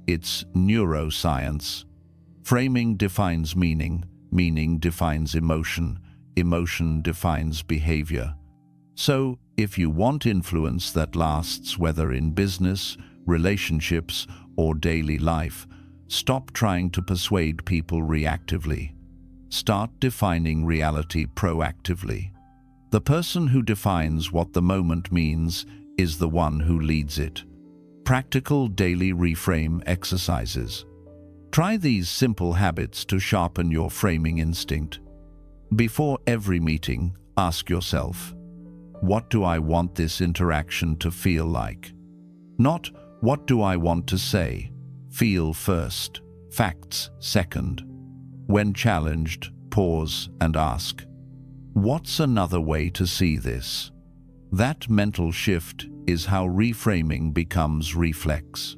it's neuroscience. Framing defines meaning, meaning defines emotion, emotion defines behavior. So, if you want influence that lasts, whether in business, relationships, or daily life, stop trying to persuade people reactively. Start defining reality proactively. The person who defines what the moment means is the one who leads it. Practical daily reframe exercises. Try these simple habits to sharpen your framing instinct. Before every meeting, ask yourself, what do I want this interaction to feel like? Not, what do I want to say? Feel first, facts second. When challenged, pause and ask, what's another way to see this? That mental shift is how reframing becomes reflex.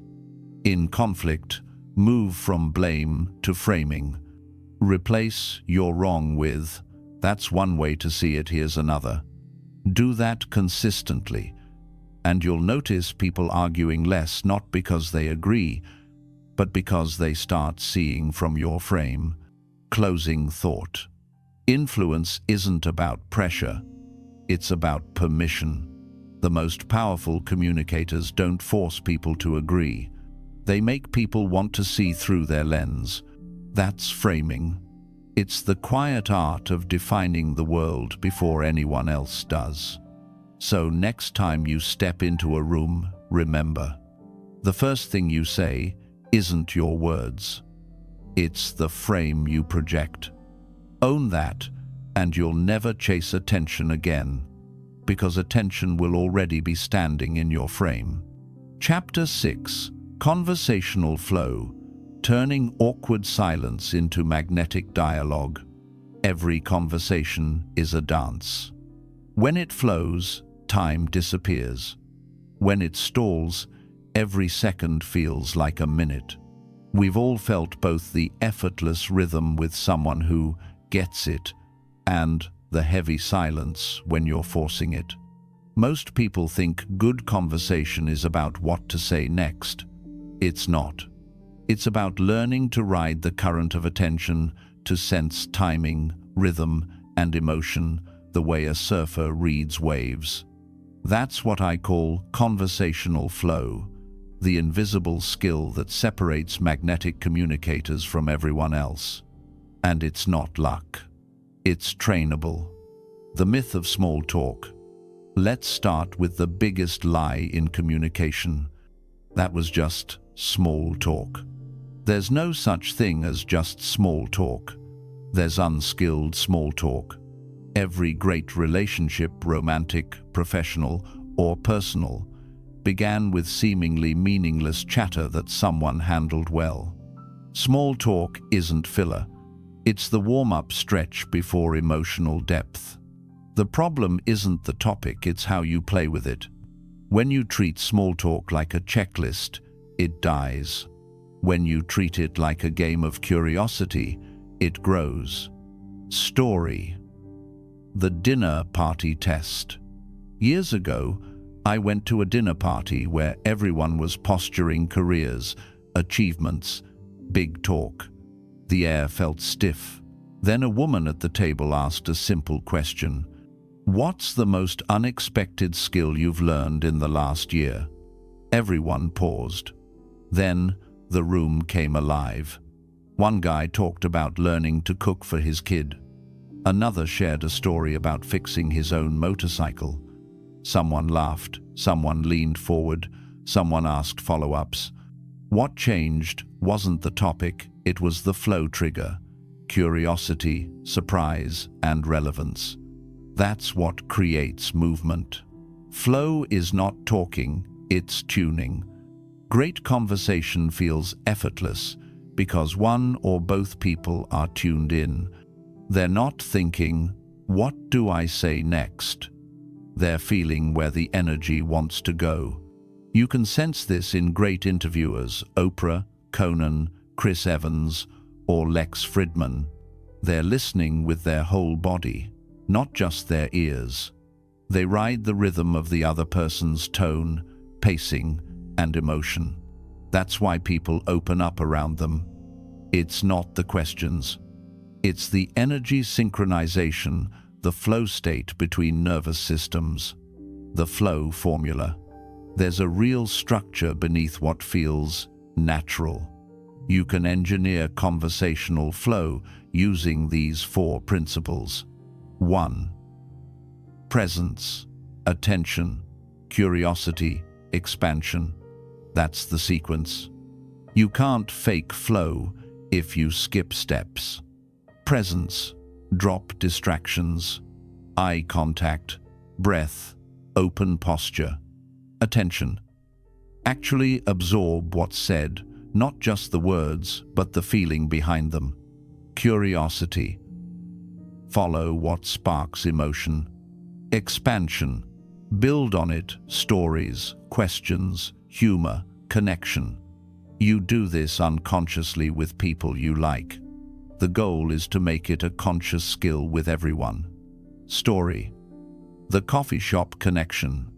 In conflict, move from blame to framing. Replace "you're wrong" with "that's one way to see it, here's another." Do that consistently, and you'll notice people arguing less, not because they agree, but because they start seeing from your frame. Closing thought. Influence isn't about pressure, it's about permission. The most powerful communicators don't force people to agree. They make people want to see through their lens. That's framing. It's the quiet art of defining the world before anyone else does. So next time you step into a room, remember, the first thing you say isn't your words. It's the frame you project. Own that, and you'll never chase attention again, because attention will already be standing in your frame. Chapter 6. Conversational Flow. Turning awkward silence into magnetic dialogue. Every conversation is a dance. When it flows, time disappears. When it stalls, every second feels like a minute. We've all felt both the effortless rhythm with someone who gets it and the heavy silence when you're forcing it. Most people think good conversation is about what to say next. It's not. It's about learning to ride the current of attention, to sense timing, rhythm, and emotion the way a surfer reads waves. That's what I call conversational flow, the invisible skill that separates magnetic communicators from everyone else. And it's not luck. It's trainable. The myth of small talk. Let's start with the biggest lie in communication. That was just small talk. There's no such thing as just small talk. There's unskilled small talk. Every great relationship, romantic, professional, or personal, began with seemingly meaningless chatter that someone handled well. Small talk isn't filler. It's the warm-up stretch before emotional depth. The problem isn't the topic, it's how you play with it. When you treat small talk like a checklist, it dies. When you treat it like a game of curiosity, it grows. Story. The dinner party test. Years ago, I went to a dinner party where everyone was posturing careers, achievements, big talk. The air felt stiff. Then a woman at the table asked a simple question. What's the most unexpected skill you've learned in the last year? Everyone paused. Then the room came alive. One guy talked about learning to cook for his kid. Another shared a story about fixing his own motorcycle. Someone laughed, someone leaned forward, someone asked follow-ups. What changed wasn't the topic, it was the flow trigger. Curiosity, surprise, and relevance. That's what creates movement. Flow is not talking, it's tuning. Great conversation feels effortless because one or both people are tuned in. They're not thinking, what do I say next? They're feeling where the energy wants to go. You can sense this in great interviewers, Oprah, Conan, Chris Evans, or Lex Fridman. They're listening with their whole body, not just their ears. They ride the rhythm of the other person's tone, pacing, and emotion. That's why people open up around them. It's not the questions. It's the energy synchronization, the flow state between nervous systems. The flow formula. There's a real structure beneath what feels natural. You can engineer conversational flow using these 4 principles. 1. Presence, attention, curiosity, expansion. That's the sequence. You can't fake flow if you skip steps. Presence, drop distractions, eye contact, breath, open posture. Attention. Actually absorb what's said, not just the words, but the feeling behind them. Curiosity. Follow what sparks emotion. Expansion. Build on it, stories, questions, humor, connection. You do this unconsciously with people you like. The goal is to make it a conscious skill with everyone. Story. The coffee shop connection.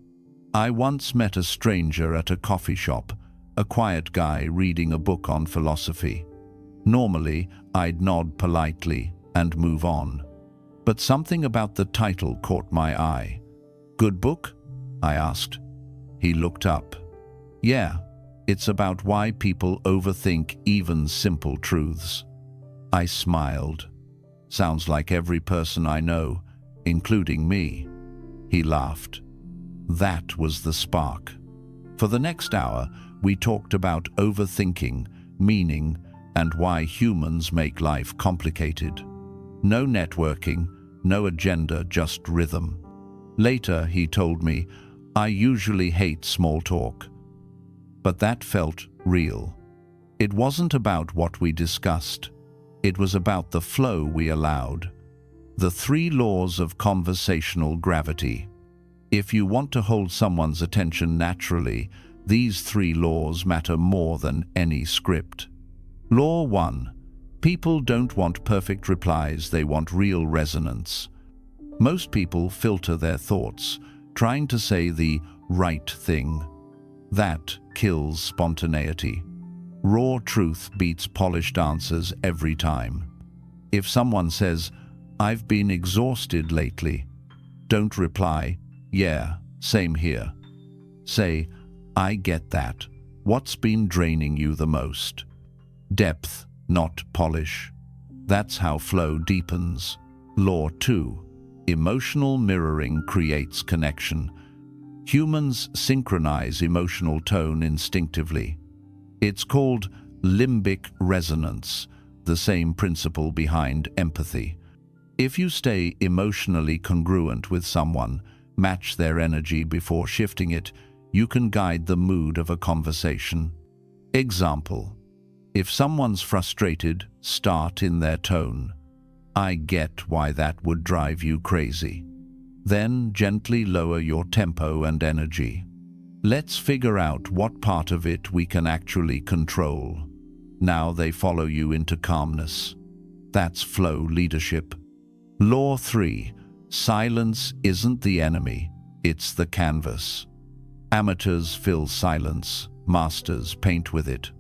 I once met a stranger at a coffee shop, a quiet guy reading a book on philosophy. Normally, I'd nod politely and move on. But something about the title caught my eye. Good book? I asked. He looked up. Yeah, it's about why people overthink even simple truths. I smiled. Sounds like every person I know, including me. He laughed. That was the spark. For the next hour, we talked about overthinking, meaning, and why humans make life complicated. No networking, no agenda, just rhythm. Later, he told me, I usually hate small talk. But that felt real. It wasn't about what we discussed. It was about the flow we allowed. The 3 laws of conversational gravity. If you want to hold someone's attention naturally, these 3 laws matter more than any script. Law 1. People don't want perfect replies, they want real resonance. Most people filter their thoughts, trying to say the right thing. That kills spontaneity. Raw truth beats polished answers every time. If someone says, "I've been exhausted lately," don't reply, "Yeah, same here." Say, "I get that. What's been draining you the most?" Depth, not polish. That's how flow deepens. Law 2. Emotional mirroring creates connection. Humans synchronize emotional tone instinctively. It's called limbic resonance, the same principle behind empathy. If you stay emotionally congruent with someone, match their energy before shifting it, you can guide the mood of a conversation. Example: if someone's frustrated, start in their tone. "I get why that would drive you crazy." Then gently lower your tempo and energy. Let's figure out what part of it we can actually control. Now they follow you into calmness. That's flow leadership. Law 3. Silence isn't the enemy, it's the canvas. Amateurs fill silence, masters paint with it.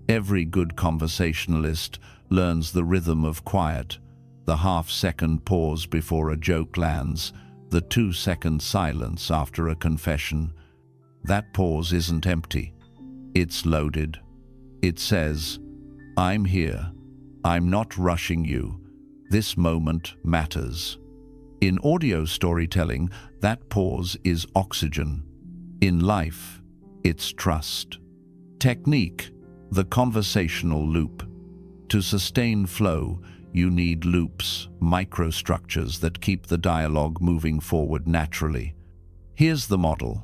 Every good conversationalist learns the rhythm of quiet, the half-second pause before a joke lands, the 2-second silence after a confession. That pause isn't empty. It's loaded. It says, "I'm here. I'm not rushing you. This moment matters." In audio storytelling, that pause is oxygen. In life, it's trust. Technique: the conversational loop. To sustain flow, you need loops, microstructures that keep the dialogue moving forward naturally. Here's the model.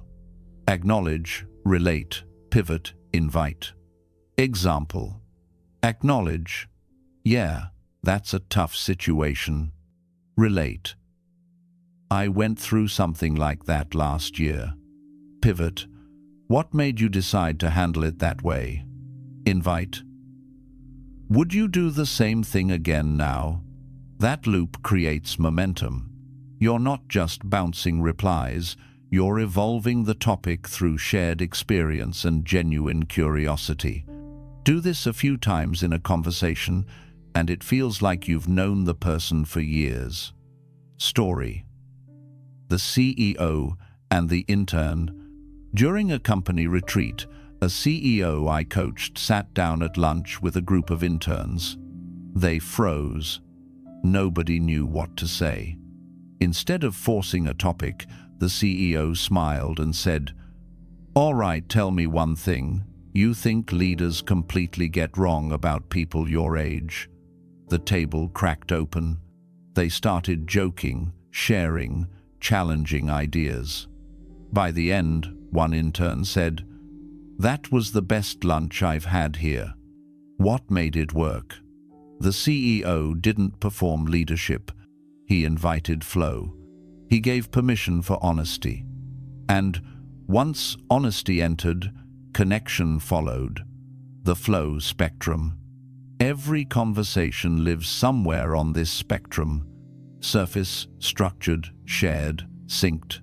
Acknowledge, relate, pivot, invite. Example: acknowledge, "Yeah, that's a tough situation." Relate, "I went through something like that last year." Pivot, "What made you decide to handle it that way?" Invite, "Would you do the same thing again now?" That loop creates momentum. You're not just bouncing replies, you're evolving the topic through shared experience and genuine curiosity. Do this a few times in a conversation, and it feels like you've known the person for years. Story: the CEO and the intern. During a company retreat, a CEO I coached sat down at lunch with a group of interns. They froze. Nobody knew what to say. Instead of forcing a topic, the CEO smiled and said, "All right, tell me one thing you think leaders completely get wrong about people your age." The table cracked open. They started joking, sharing, challenging ideas. By the end, one intern said, "That was the best lunch I've had here." What made it work? The CEO didn't perform leadership. He invited flow. He gave permission for honesty. And once honesty entered, connection followed. The flow spectrum. Every conversation lives somewhere on this spectrum. Surface, structured, shared, synced.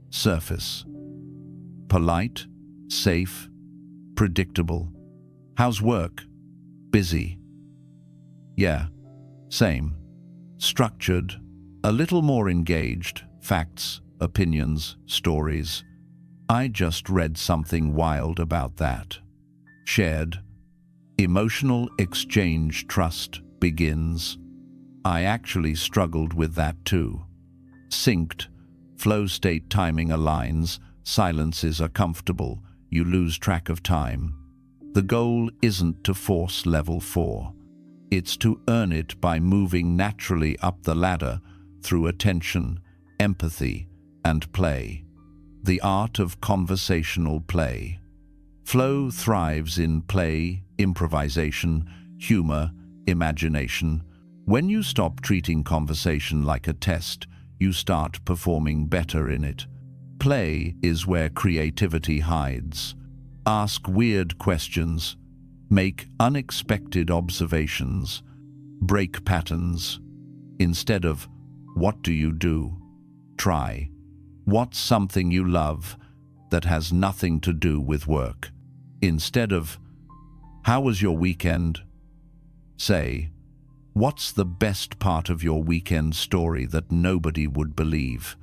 Surface: polite, safe, predictable. How's work? Busy. Yeah, same. Structured, a little more engaged, facts, opinions, stories. I just read something wild about that. Shared, emotional exchange, trust begins. I actually struggled with that too. Synced, flow state timing aligns, silences are comfortable, you lose track of time. The goal isn't to force level 4. It's to earn it by moving naturally up the ladder through attention, empathy, and play. The art of conversational play. Flow thrives in play, improvisation, humor, imagination. When you stop treating conversation like a test, you start performing better in it. Play is where creativity hides. Ask weird questions. Make unexpected observations. Break patterns. Instead of, "What do you do?" try, "What's something you love that has nothing to do with work?" Instead of, "How was your weekend?" say, "What's the best part of your weekend story that nobody would believe?"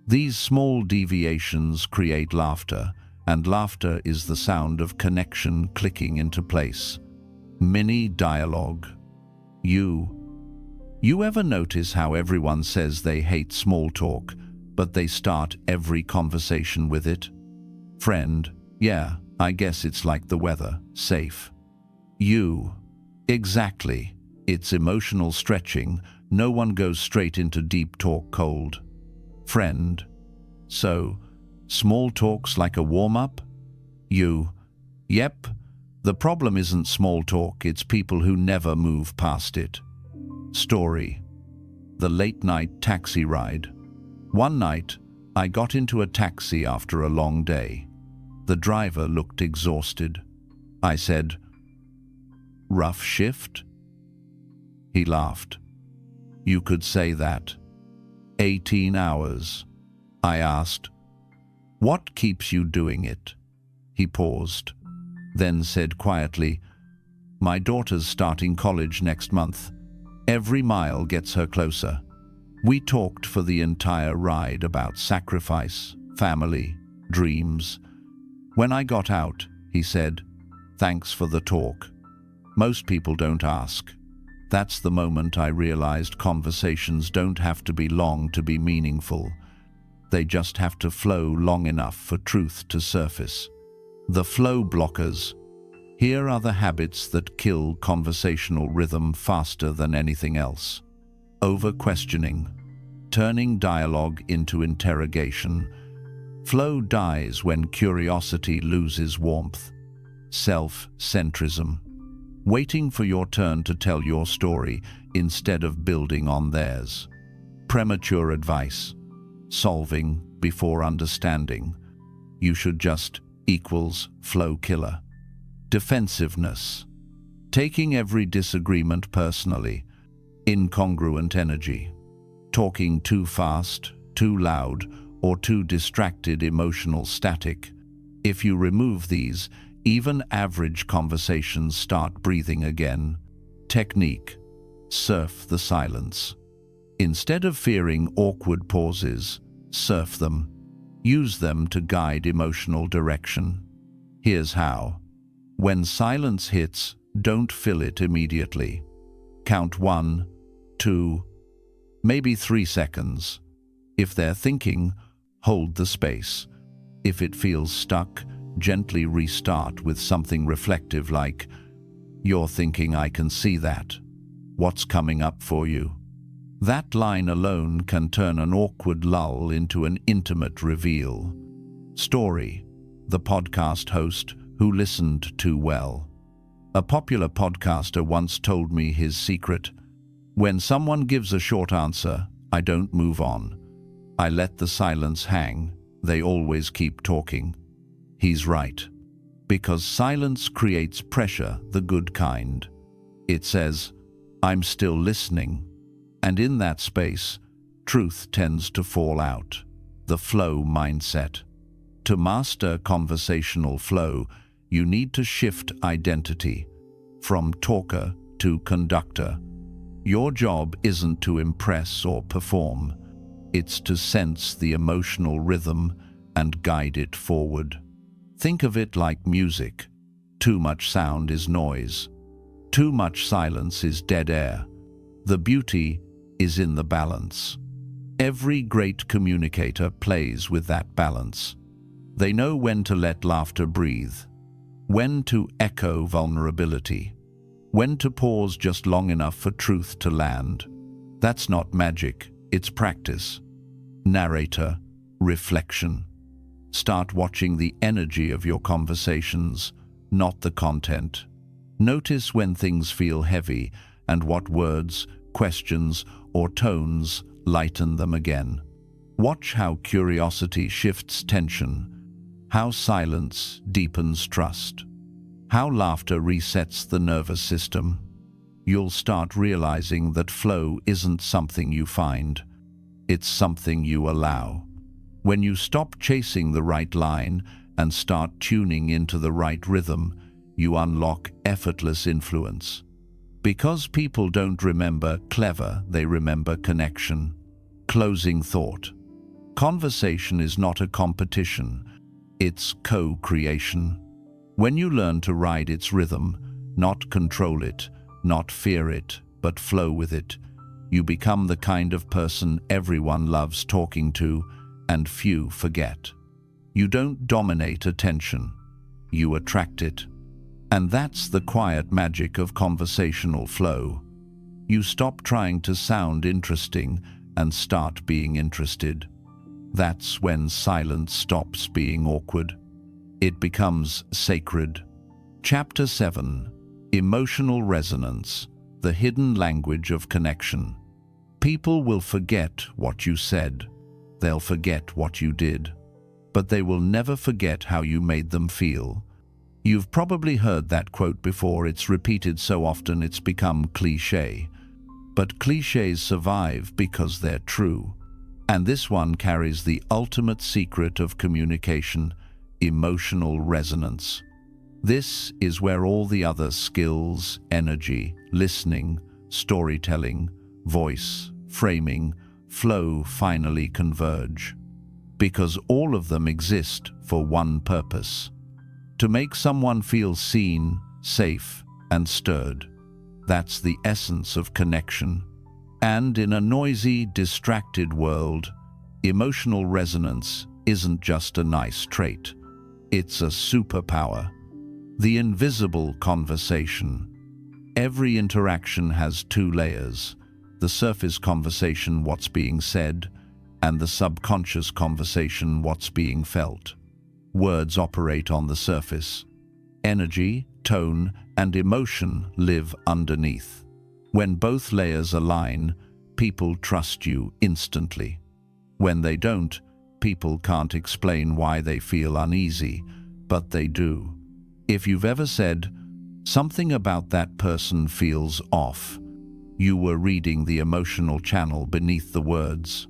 These small deviations create laughter, and laughter is the sound of connection clicking into place. Mini dialogue. You ever notice how everyone says they hate small talk, but they start every conversation with it? Friend, yeah, I guess it's like the weather, safe. Exactly. It's emotional stretching. No one goes straight into deep talk cold. Friend, so, small talk's like a warm-up? Yep. The problem isn't small talk, it's people who never move past it. Story. The late-night taxi ride. One night, I got into a taxi after a long day. The driver looked exhausted. I said, "Rough shift?" He laughed. "You could say that. 18 hours. I asked, "What keeps you doing it?" He paused, then said quietly, "My daughter's starting college next month. Every mile gets her closer." We talked for the entire ride about sacrifice, family, dreams. When I got out, he said, "Thanks for the talk." Most people don't ask. That's the moment I realized conversations don't have to be long to be meaningful. They just have to flow long enough for truth to surface. The flow blockers. Here are the habits that kill conversational rhythm faster than anything else. Over-questioning. Turning dialogue into interrogation. Flow dies when curiosity loses warmth. Self-centrism. Waiting for your turn to tell your story instead of building on theirs. Premature advice. Solving before understanding. You should just equals flow killer. Defensiveness. Taking every disagreement personally. Incongruent energy. Talking too fast, too loud, or too distracted emotional static. If you remove these, even average conversations start breathing again. Technique. Surf the silence. Instead of fearing awkward pauses, surf them. Use them to guide emotional direction. Here's how. When silence hits, don't fill it immediately. Count 1, 2, maybe 3 seconds. If they're thinking, hold the space. If it feels stuck, gently restart with something reflective like, "You're thinking, I can see that. What's coming up for you?" That line alone can turn an awkward lull into an intimate reveal. Story. The podcast host who listened too well. A popular podcaster once told me his secret. When someone gives a short answer, I don't move on. I let the silence hang. They always keep talking. He's right. Because silence creates pressure, the good kind. It says, "I'm still listening." And in that space, truth tends to fall out. The flow mindset. To master conversational flow, you need to shift identity from talker to conductor. Your job isn't to impress or perform. It's to sense the emotional rhythm and guide it forward. Think of it like music. Too much sound is noise. Too much silence is dead air. The beauty is in the balance. Every great communicator plays with that balance. They know when to let laughter breathe, when to echo vulnerability, when to pause just long enough for truth to land. That's not magic, it's practice. Narrator, reflection. Start watching the energy of your conversations, not the content. Notice when things feel heavy and what words, questions, or tones lighten them again. Watch how curiosity shifts tension, how silence deepens trust, How laughter resets the nervous system. You'll start realizing that flow isn't something you find. It's something you allow. When you stop chasing the right line and start tuning into the right rhythm, you unlock effortless influence. Because people don't remember clever, they remember connection. Closing thought. Conversation is not a competition, it's co-creation. When you learn to ride its rhythm, not control it, not fear it, but flow with it, you become the kind of person everyone loves talking to and few forget. You don't dominate attention, you attract it. And that's the quiet magic of conversational flow. You stop trying to sound interesting and start being interested. That's when silence stops being awkward. It becomes sacred. Chapter 7. Emotional Resonance, the Hidden Language of Connection. People will forget what you said. They'll forget what you did. But they will never forget how you made them feel. You've probably heard that quote before. It's repeated so often it's become cliché. But clichés survive because they're true. And this one carries the ultimate secret of communication: emotional resonance. This is where all the other skills, energy, listening, storytelling, voice, framing, flow finally converge. Because all of them exist for one purpose: to make someone feel seen, safe, and stirred. That's the essence of connection. And in a noisy, distracted world, emotional resonance isn't just a nice trait. It's a superpower. The invisible conversation. Every interaction has two layers: the surface conversation, what's being said, and the subconscious conversation, what's being felt. Words operate on the surface. Energy, tone, and emotion live underneath. When both layers align, people trust you instantly. When they don't, people can't explain why they feel uneasy, but they do. If you've ever said, "Something about that person feels off," you were reading the emotional channel beneath the words.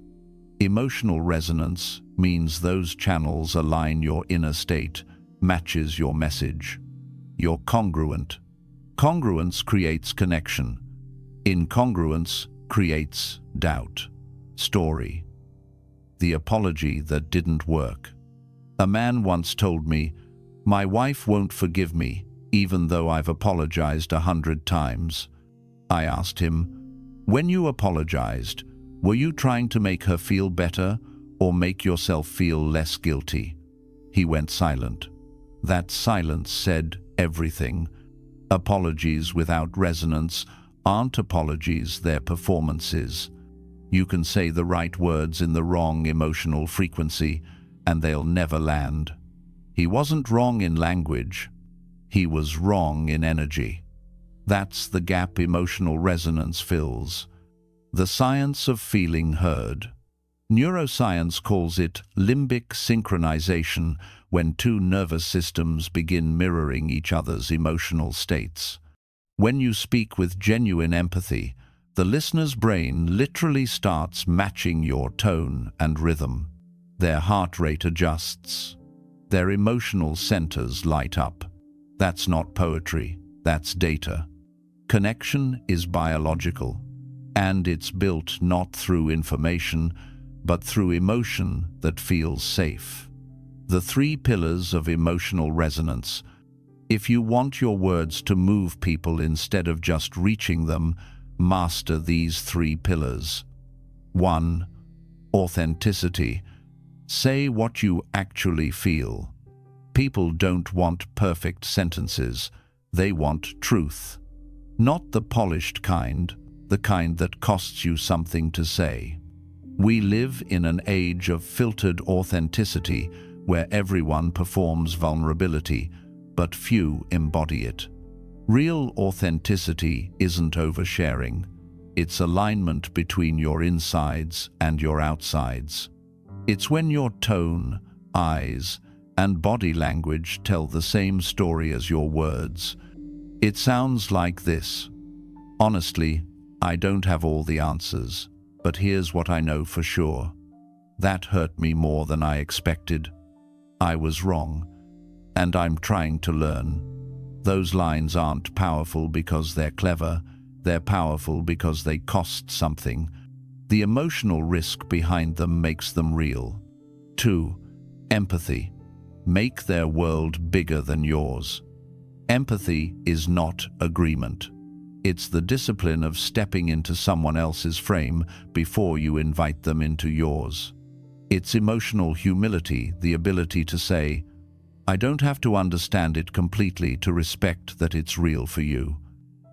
Emotional resonance means those channels align. Your inner state matches your message. You're congruent. Congruence creates connection. Incongruence creates doubt. Story. The apology that didn't work. A man once told me, "My wife won't forgive me, even though I've apologized 100 times. I asked him, "When you apologized, were you trying to make her feel better or make yourself feel less guilty?" He went silent. That silence said everything. Apologies without resonance aren't apologies, they're performances. You can say the right words in the wrong emotional frequency, and they'll never land. He wasn't wrong in language. He was wrong in energy. That's the gap emotional resonance fills. The science of feeling heard. Neuroscience calls it limbic synchronization, when two nervous systems begin mirroring each other's emotional states. When you speak with genuine empathy, the listener's brain literally starts matching your tone and rhythm. Their heart rate adjusts. Their emotional centers light up. That's not poetry, that's data. Connection is biological, and it's built not through information, but through emotion that feels safe. The 3 pillars of emotional resonance. If you want your words to move people instead of just reaching them, master these 3 pillars. 1. Authenticity. Say what you actually feel. People don't want perfect sentences. They want truth. Not the polished kind, the kind that costs you something to say. We live in an age of filtered authenticity where everyone performs vulnerability, but few embody it. Real authenticity isn't oversharing. It's alignment between your insides and your outsides. It's when your tone, eyes, and body language tell the same story as your words. It sounds like this: honestly, I don't have all the answers, but here's what I know for sure. That hurt me more than I expected. I was wrong, and I'm trying to learn. Those lines aren't powerful because they're clever, they're powerful because they cost something. The emotional risk behind them makes them real. 2. Empathy. Make their world bigger than yours. Empathy is not agreement. It's the discipline of stepping into someone else's frame before you invite them into yours. It's emotional humility, the ability to say, I don't have to understand it completely to respect that it's real for you.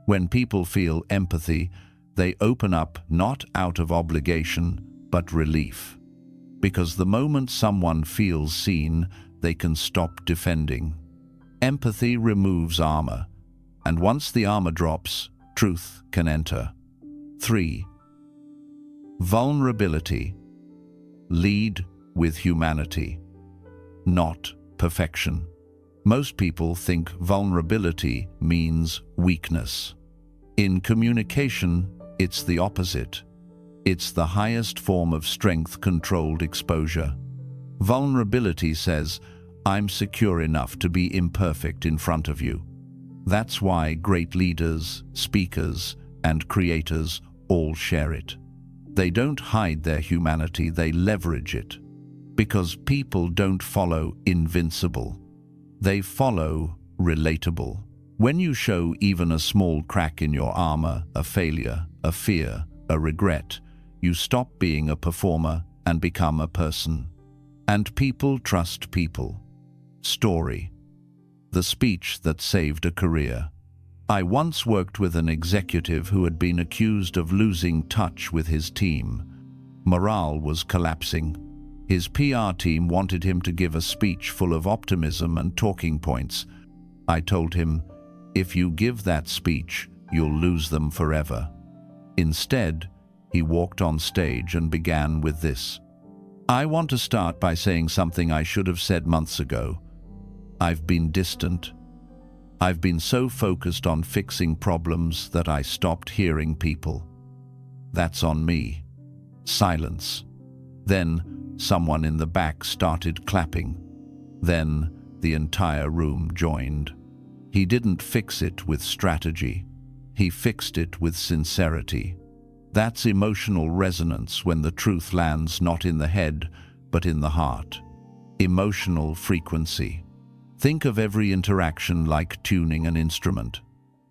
When people feel empathy, they open up not out of obligation, but relief. Because the moment someone feels seen, they can stop defending. Empathy removes armor, and once the armor drops, truth can enter. 3. Vulnerability. Lead with humanity, not perfection. Most people think vulnerability means weakness. In communication, it's the opposite. It's the highest form of strength-controlled exposure. Vulnerability says, I'm secure enough to be imperfect in front of you. That's why great leaders, speakers, and creators all share it. They don't hide their humanity, they leverage it. Because people don't follow invincible. They follow relatable. When you show even a small crack in your armor, a failure, a fear, a regret, you stop being a performer and become a person. And people trust people. Story. The speech that saved a career. I once worked with an executive who had been accused of losing touch with his team. Morale was collapsing. His PR team wanted him to give a speech full of optimism and talking points. I told him, if you give that speech, you'll lose them forever. Instead, he walked on stage and began with this. I want to start by saying something I should have said months ago. I've been distant. I've been so focused on fixing problems that I stopped hearing people. That's on me. Silence. Then someone in the back started clapping. Then the entire room joined. He didn't fix it with strategy. He fixed it with sincerity. That's emotional resonance when the truth lands not in the head, but in the heart. Emotional frequency. Think of every interaction like tuning an instrument.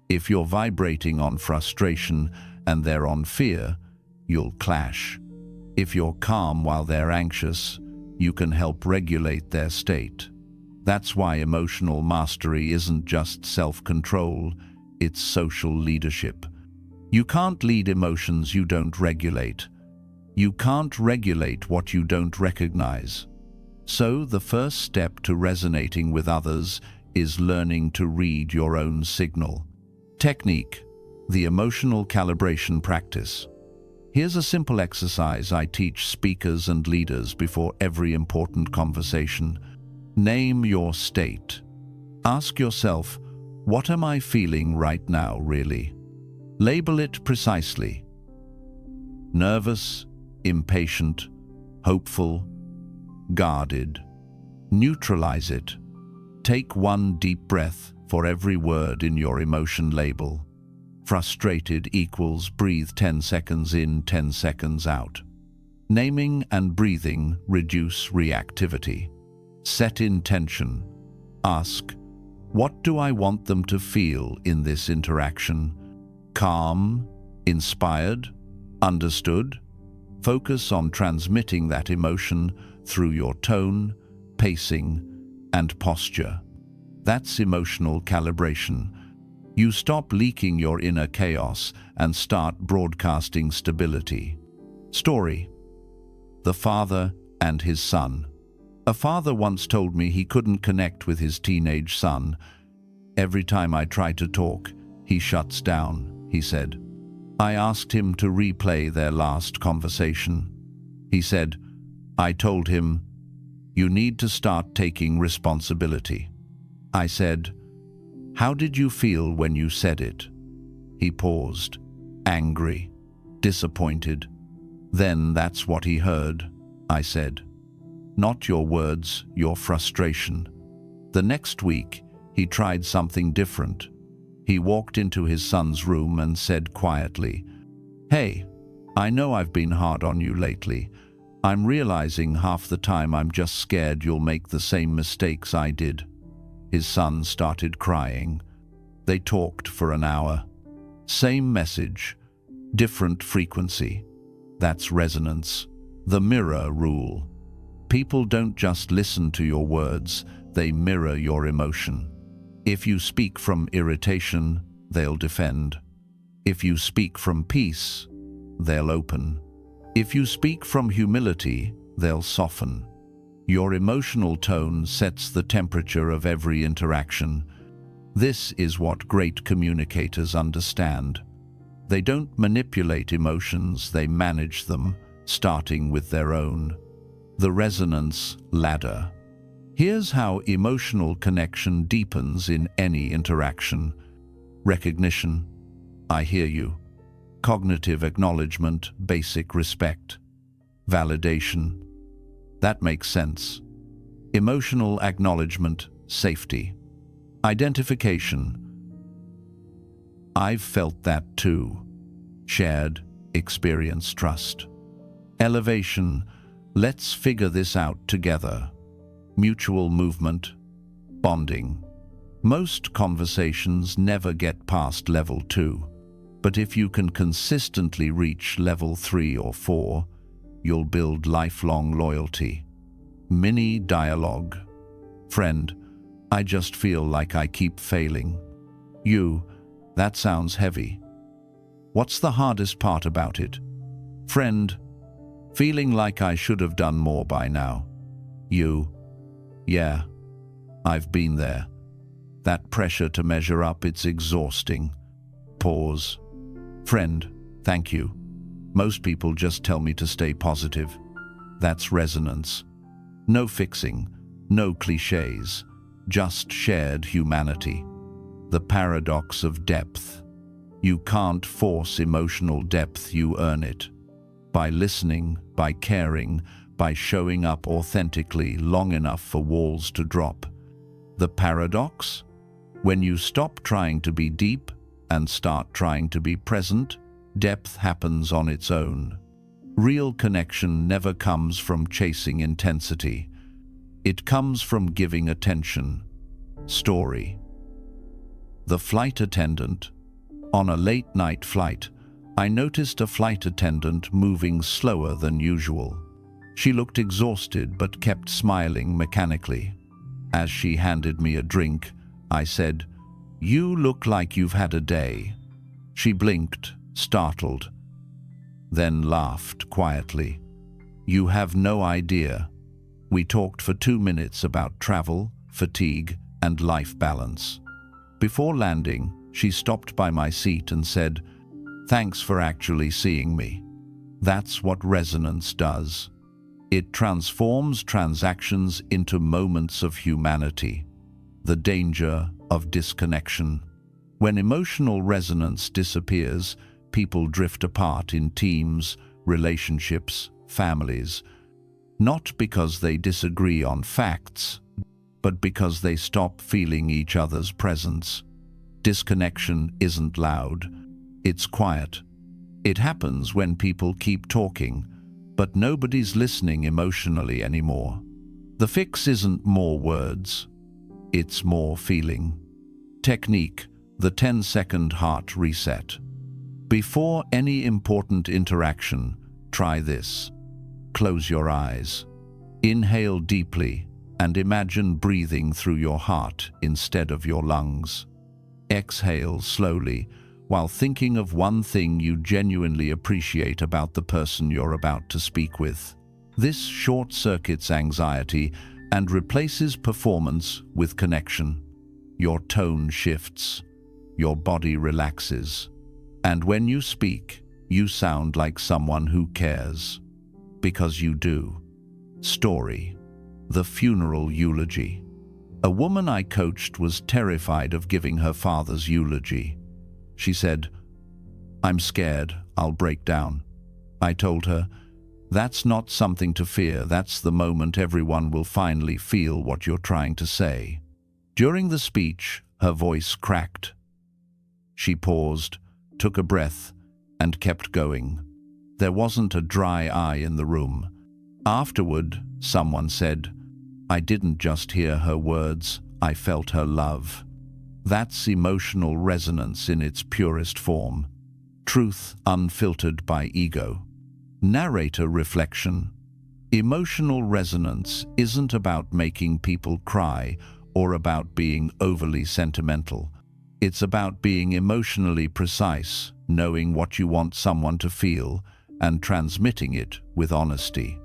If you're vibrating on frustration and they're on fear, you'll clash. If you're calm while they're anxious, you can help regulate their state. That's why emotional mastery isn't just self-control, it's social leadership. You can't lead emotions you don't regulate. You can't regulate what you don't recognize. So the first step to resonating with others is learning to read your own signal. Technique, the emotional calibration practice. Here's a simple exercise I teach speakers and leaders before every important conversation. Name your state. Ask yourself, what am I feeling right now, really? Label it precisely. Nervous, impatient, hopeful, guarded. Neutralize it. Take one deep breath for every word in your emotion label. Frustrated equals breathe 10 seconds in, 10 seconds out. Naming and breathing reduce reactivity. Set intention. Ask, what do I want them to feel in this interaction? Calm, inspired, understood? Focus on transmitting that emotion through your tone, pacing, and posture. That's emotional calibration. You stop leaking your inner chaos and start broadcasting stability. Story. The father and his son. A father once told me he couldn't connect with his teenage son. Every time I try to talk, he shuts down, he said. I asked him to replay their last conversation. He said, I told him, You need to start taking responsibility. I said, "How did you feel when you said it?" He paused, angry, disappointed. "Then that's what he heard," I said. "Not your words, your frustration." The next week, he tried something different. He walked into his son's room and said quietly, "Hey, I know I've been hard on you lately. I'm realizing half the time I'm just scared you'll make the same mistakes I did." His son started crying. They talked for an hour. Same message, different frequency. That's resonance. The mirror rule. People don't just listen to your words, they mirror your emotion. If you speak from irritation, they'll defend. If you speak from peace, they'll open. If you speak from humility, they'll soften. Your emotional tone sets the temperature of every interaction. This is what great communicators understand. They don't manipulate emotions, they manage them, starting with their own. The resonance ladder. Here's how emotional connection deepens in any interaction. Recognition. I hear you. Cognitive acknowledgement, basic respect. Validation. That makes sense. Emotional acknowledgement, safety. Identification. I've felt that too. Shared experience, trust. Elevation. Let's figure this out together. Mutual movement, bonding. Most conversations never get past level 2, but if you can consistently reach level 3 or 4, you'll build lifelong loyalty. Mini dialogue. Friend, I just feel like I keep failing. You, that sounds heavy. What's the hardest part about it? Friend, feeling like I should have done more by now. You, yeah, I've been there. That pressure to measure up, it's exhausting. Pause. Friend, thank you. Most people just tell me to stay positive. That's resonance. No fixing, no cliches, just shared humanity. The paradox of depth. You can't force emotional depth, you earn it. By listening, by caring, by showing up authentically long enough for walls to drop. The paradox? When you stop trying to be deep and start trying to be present, depth happens on its own. Real connection never comes from chasing intensity. It comes from giving attention. Story. The flight attendant. On a late-night flight, I noticed a flight attendant moving slower than usual. She looked exhausted but kept smiling mechanically. As she handed me a drink, I said, "You look like you've had a day." She blinked, startled, then laughed quietly. "You have no idea." We talked for 2 minutes about travel, fatigue, and life balance. Before landing, she stopped by my seat and said, "Thanks for actually seeing me." That's what resonance does. It transforms transactions into moments of humanity. The danger of disconnection. When emotional resonance disappears, people drift apart in teams, relationships, families. Not because they disagree on facts, but because they stop feeling each other's presence. Disconnection isn't loud, it's quiet. It happens when people keep talking, but nobody's listening emotionally anymore. The fix isn't more words, it's more feeling. Technique, the 10-second heart reset. Before any important interaction, try this. Close your eyes. Inhale deeply and imagine breathing through your heart instead of your lungs. Exhale slowly while thinking of one thing you genuinely appreciate about the person you're about to speak with. This short-circuits anxiety and replaces performance with connection. Your tone shifts, your body relaxes, and when you speak, you sound like someone who cares. Because you do. Story. The funeral eulogy. A woman I coached was terrified of giving her father's eulogy. She said, "I'm scared, I'll break down." I told her, "That's not something to fear, that's the moment everyone will finally feel what you're trying to say." During the speech, her voice cracked. She paused, took a breath, and kept going. There wasn't a dry eye in the room. Afterward, someone said, "I didn't just hear her words, I felt her love." That's emotional resonance in its purest form. Truth unfiltered by ego. Narrator reflection. Emotional resonance isn't about making people cry or about being overly sentimental. It's about being emotionally precise, knowing what you want someone to feel, and transmitting it with honesty.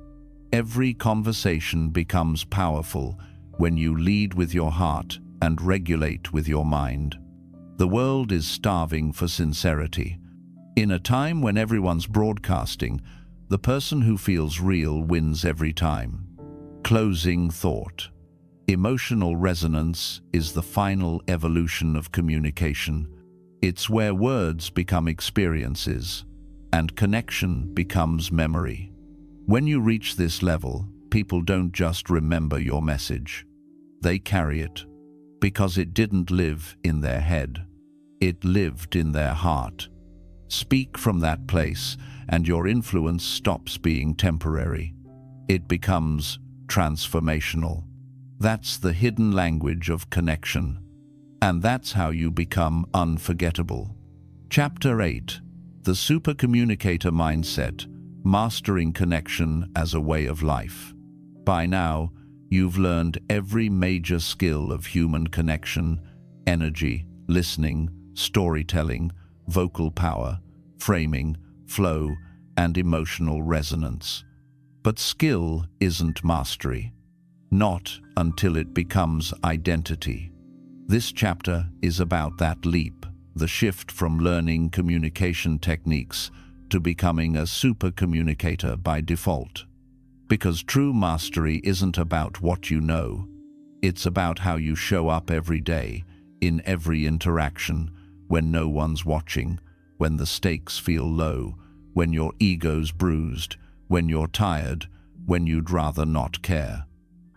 Every conversation becomes powerful when you lead with your heart and regulate with your mind. The world is starving for sincerity. In a time when everyone's broadcasting, the person who feels real wins every time. Closing thought. Emotional resonance is the final evolution of communication. It's where words become experiences and connection becomes memory. When you reach this level, people don't just remember your message. They carry it because it didn't live in their head. It lived in their heart. Speak from that place and your influence stops being temporary. It becomes transformational. That's the hidden language of connection. And that's how you become unforgettable. Chapter 8. The Super Communicator Mindset. Mastering connection as a way of life. By now, you've learned every major skill of human connection: energy, listening, storytelling, vocal power, framing, flow, and emotional resonance. But skill isn't mastery. Not until it becomes identity. This chapter is about that leap, the shift from learning communication techniques to becoming a super communicator by default. Because true mastery isn't about what you know. It's about how you show up every day, in every interaction, when no one's watching, when the stakes feel low, when your ego's bruised, when you're tired, when you'd rather not care.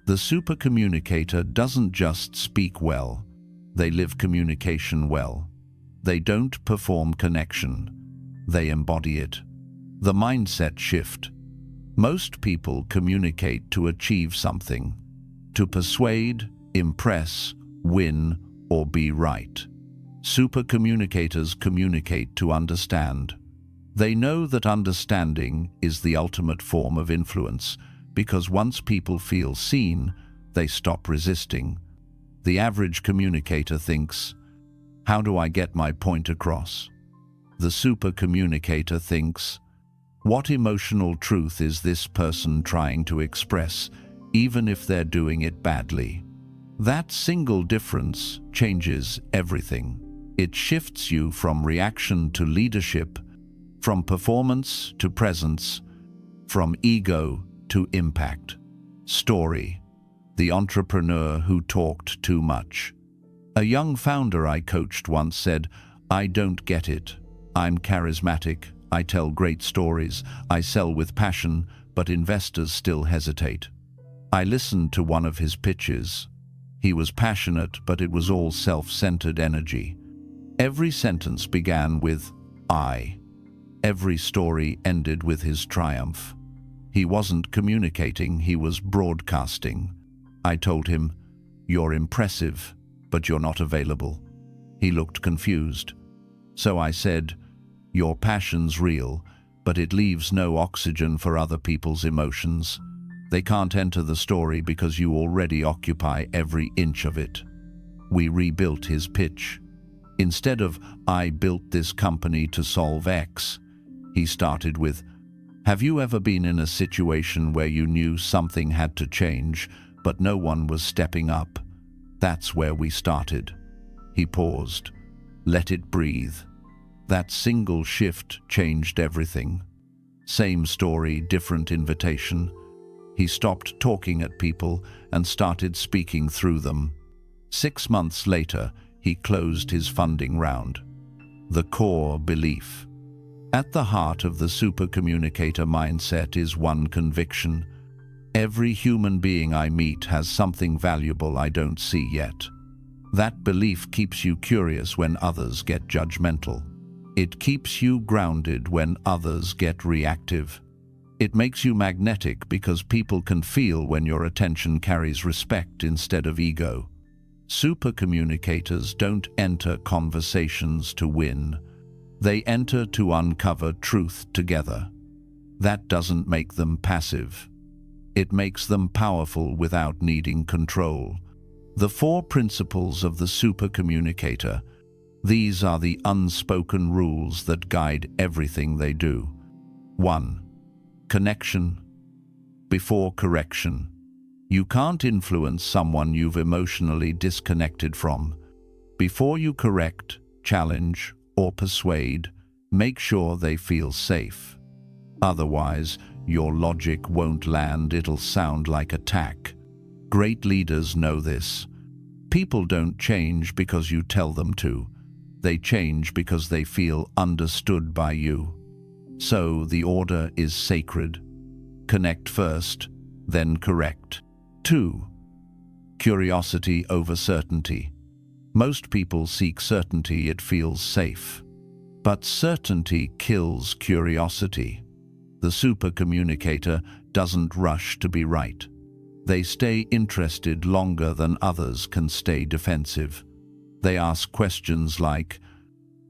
The super communicator doesn't just speak well, they live communication well. They don't perform connection, they embody it. The mindset shift. Most people communicate to achieve something, to persuade, impress, win, or be right. Super communicators communicate to understand. They know that understanding is the ultimate form of influence, because once people feel seen, they stop resisting. The average communicator thinks, "How do I get my point across?" The super communicator thinks, "What emotional truth is this person trying to express, even if they're doing it badly?" That single difference changes everything. It shifts you from reaction to leadership, from performance to presence, from ego to impact. Story. The entrepreneur who talked too much. A young founder I coached once said, "I don't get it. I'm charismatic, I tell great stories, I sell with passion, but investors still hesitate." I listened to one of his pitches. He was passionate, but it was all self-centered energy. Every sentence began with "I." Every story ended with his triumph. He wasn't communicating, he was broadcasting. I told him, "You're impressive, but you're not available." He looked confused. So I said, "Your passion's real, but it leaves no oxygen for other people's emotions. They can't enter the story because you already occupy every inch of it." We rebuilt his pitch. Instead of "I built this company to solve X," he started with, "Have you ever been in a situation where you knew something had to change, but no one was stepping up?" That's where we started. He paused. Let it breathe. That single shift changed everything. Same story, different invitation. He stopped talking at people and started speaking through them. 6 months later, he closed his funding round. The core belief. At the heart of the supercommunicator mindset is one conviction: every human being I meet has something valuable I don't see yet. That belief keeps you curious when others get judgmental. It keeps you grounded when others get reactive. It makes you magnetic because people can feel when your attention carries respect instead of ego. Supercommunicators don't enter conversations to win. They enter to uncover truth together. That doesn't make them passive. It makes them powerful without needing control. The 4 principles of the supercommunicator. These are the unspoken rules that guide everything they do. 1. Connection before correction. You can't influence someone you've emotionally disconnected from. Before you correct, challenge, or persuade, make sure they feel safe. Otherwise, your logic won't land, it'll sound like attack. Great leaders know this. People don't change because you tell them to. They change because they feel understood by you. So the order is sacred. Connect first, then correct. 2. Curiosity over certainty. Most people seek certainty, it feels safe. But certainty kills curiosity. The supercommunicator doesn't rush to be right. They stay interested longer than others can stay defensive. They ask questions like,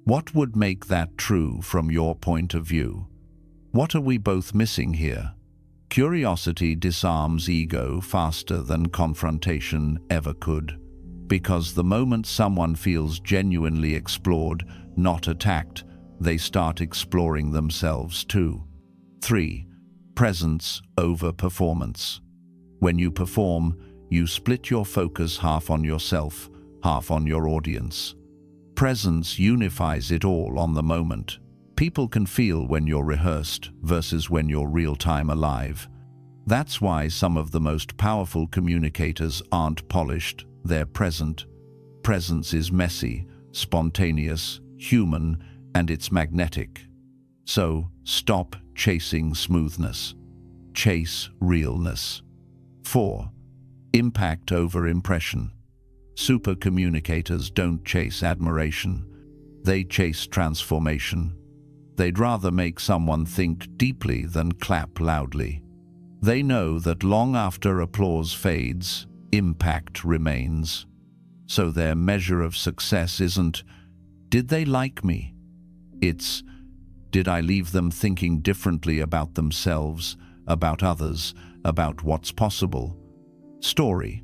what would make that true from your point of view? What are we both missing here? Curiosity disarms ego faster than confrontation ever could. Because the moment someone feels genuinely explored, not attacked, they start exploring themselves too. 3. Presence over performance. When you perform, you split your focus half on yourself, half on your audience. Presence unifies it all on the moment. People can feel when you're rehearsed versus when you're real-time alive. That's why some of the most powerful communicators aren't polished, they're present. Presence is messy, spontaneous, human, and it's magnetic. So, stop chasing smoothness. Chase realness. 4. Impact over impression. Supercommunicators don't chase admiration. They chase transformation. They'd rather make someone think deeply than clap loudly. They know that long after applause fades, impact remains. So their measure of success isn't, did they like me? It's, did I leave them thinking differently about themselves, about others, about what's possible? Story.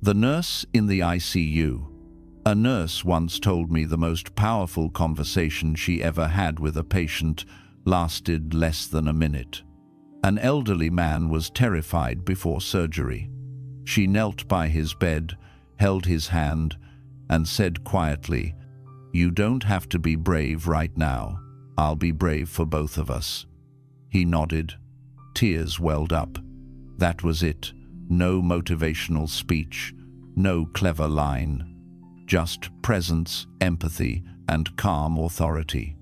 The nurse in the ICU. A nurse once told me the most powerful conversation she ever had with a patient lasted less than a minute. An elderly man was terrified before surgery. She knelt by his bed, held his hand, and said quietly, "You don't have to be brave right now. I'll be brave for both of us." He nodded. Tears welled up. That was it. No motivational speech, no clever line. Just presence, empathy, and calm authority.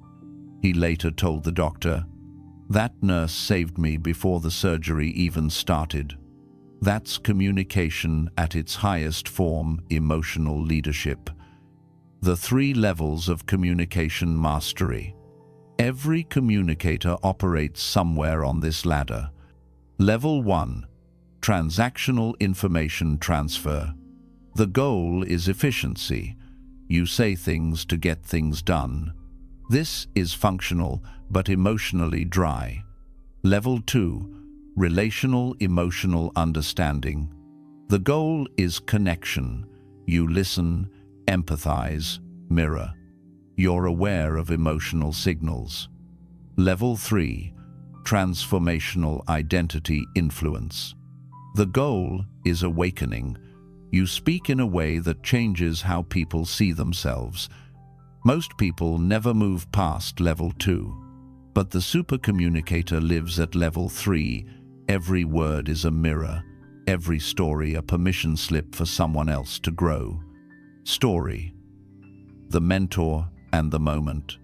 He later told the doctor, "That nurse saved me before the surgery even started." That's communication at its highest form, emotional leadership. The 3 levels of communication mastery. Every communicator operates somewhere on this ladder. Level 1. Transactional information transfer. The goal is efficiency. You say things to get things done. This is functional but emotionally dry. Level 2. Relational emotional understanding. The goal is connection. You listen, empathize, mirror. You're aware of emotional signals. Level 3. Transformational identity influence. The goal is awakening. You speak in a way that changes how people see themselves. Most people never move past level 2, but the supercommunicator lives at level 3, Every word is a mirror, every story a permission slip for someone else to grow. Story. The mentor and the moment.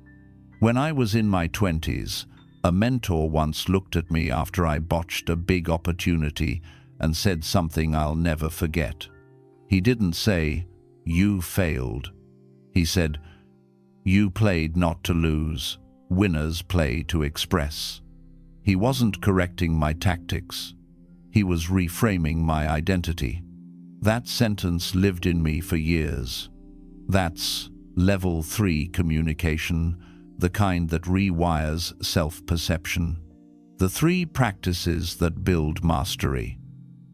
When I was in my 20s, a mentor once looked at me after I botched a big opportunity and said something I'll never forget. He didn't say, "You failed." He said, "You played not to lose. Winners play to express." He wasn't correcting my tactics. He was reframing my identity. That sentence lived in me for years. That's level 3 communication, the kind that rewires self-perception. The 3 practices that build mastery.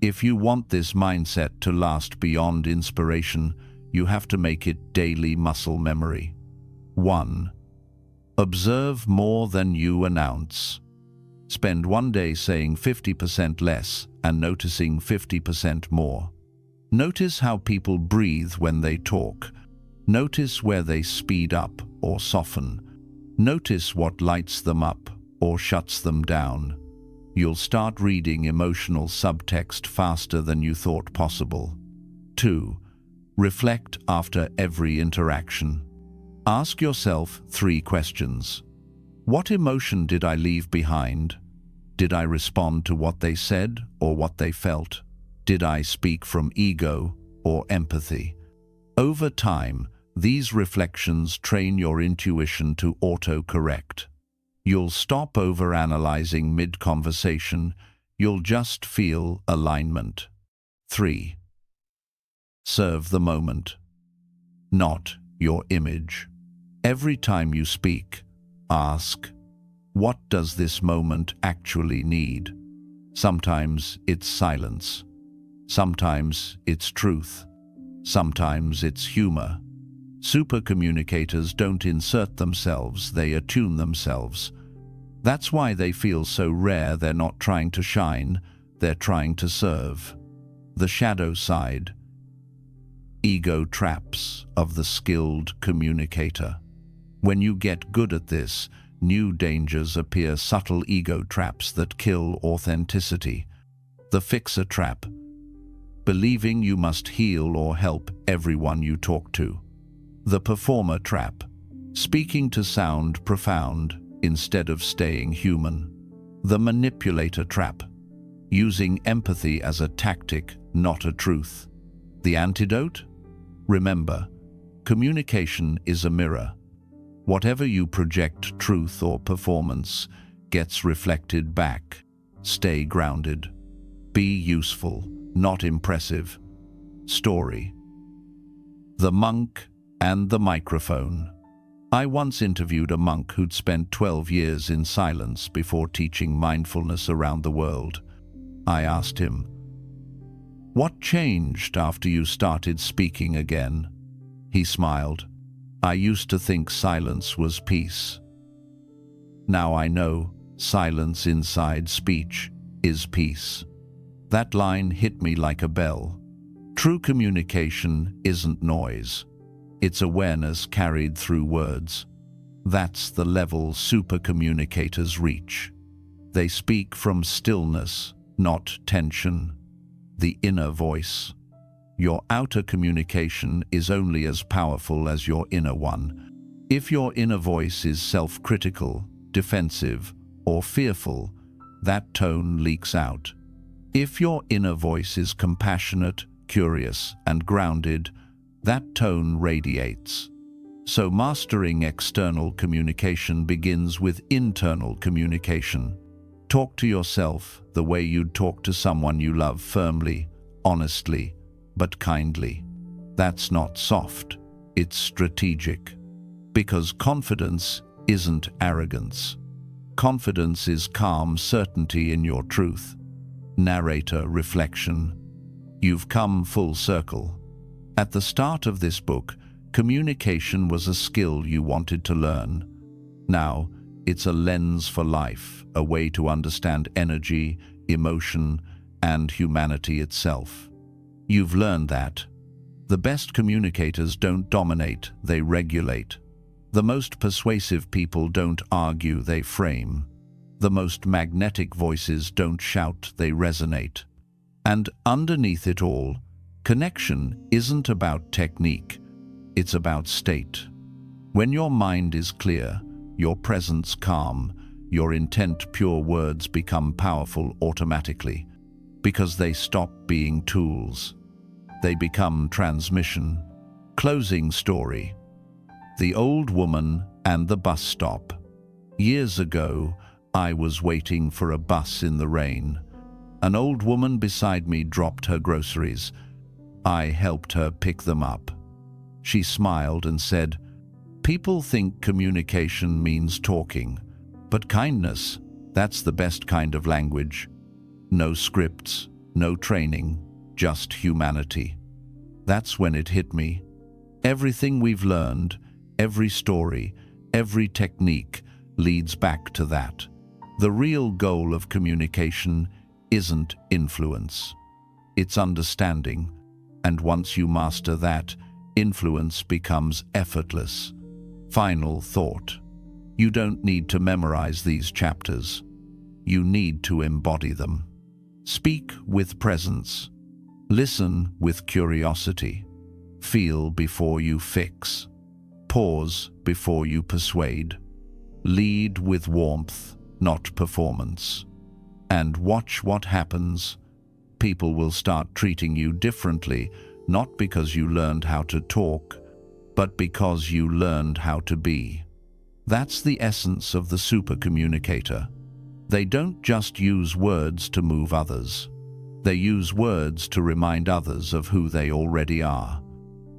If you want this mindset to last beyond inspiration, you have to make it daily muscle memory. 1. Observe more than you announce. Spend one day saying 50% less and noticing 50% more. Notice how people breathe when they talk. Notice where they speed up or soften. Notice what lights them up or shuts them down. You'll start reading emotional subtext faster than you thought possible. 2. Reflect after every interaction. Ask yourself 3 questions. What emotion did I leave behind? Did I respond to what they said or what they felt? Did I speak from ego or empathy? Over time, these reflections train your intuition to auto-correct. You'll stop overanalyzing mid-conversation. You'll just feel alignment. 3. Serve the moment, not your image. Every time you speak, ask, what does this moment actually need? Sometimes it's silence. Sometimes it's truth. Sometimes it's humor. Super communicators don't insert themselves, they attune themselves. That's why they feel so rare. They're not trying to shine, they're trying to serve. The shadow side. Ego traps of the skilled communicator. When you get good at this, new dangers appear, subtle ego traps that kill authenticity. The fixer trap. Believing you must heal or help everyone you talk to. The performer trap. Speaking to sound profound instead of staying human. The manipulator trap. Using empathy as a tactic, not a truth. The antidote? Remember, communication is a mirror. Whatever you project, truth or performance, gets reflected back. Stay grounded. Be useful, not impressive. Story. The monk and the microphone. I once interviewed a monk who'd spent 12 years in silence before teaching mindfulness around the world. I asked him, "What changed after you started speaking again?" He smiled. "I used to think silence was peace. Now I know silence inside speech is peace." That line hit me like a bell. True communication isn't noise. It's awareness carried through words. That's the level super communicators reach. They speak from stillness, not tension. The inner voice. Your outer communication is only as powerful as your inner one. If your inner voice is self-critical, defensive, or fearful, that tone leaks out. If your inner voice is compassionate, curious, and grounded, that tone radiates. So mastering external communication begins with internal communication. Talk to yourself the way you'd talk to someone you love, firmly, honestly, but kindly. That's not soft, it's strategic. Because confidence isn't arrogance. Confidence is calm certainty in your truth. Narrator reflection. You've come full circle. At the start of this book, communication was a skill you wanted to learn. Now, it's a lens for life, a way to understand energy, emotion, and humanity itself. You've learned that. The best communicators don't dominate, they regulate. The most persuasive people don't argue, they frame. The most magnetic voices don't shout, they resonate. And underneath it all, connection isn't about technique, it's about state. When your mind is clear, your presence calm, your intent pure, words become powerful automatically, because they stop being tools. They become transmission. Closing story. The Old Woman and the Bus Stop. Years ago, I was waiting for a bus in the rain. An old woman beside me dropped her groceries. I helped her pick them up. She smiled and said, "People think communication means talking, but kindness, that's the best kind of language. No scripts, no training, just humanity." That's when it hit me. Everything we've learned, every story, every technique leads back to that. The real goal of communication isn't influence. It's understanding. And once you master that, influence becomes effortless. Final thought. You don't need to memorize these chapters. You need to embody them. Speak with presence. Listen with curiosity. Feel before you fix. Pause before you persuade. Lead with warmth, not performance. And watch what happens. People will start treating you differently, not because you learned how to talk, but because you learned how to be. That's the essence of the super communicator. They don't just use words to move others. They use words to remind others of who they already are.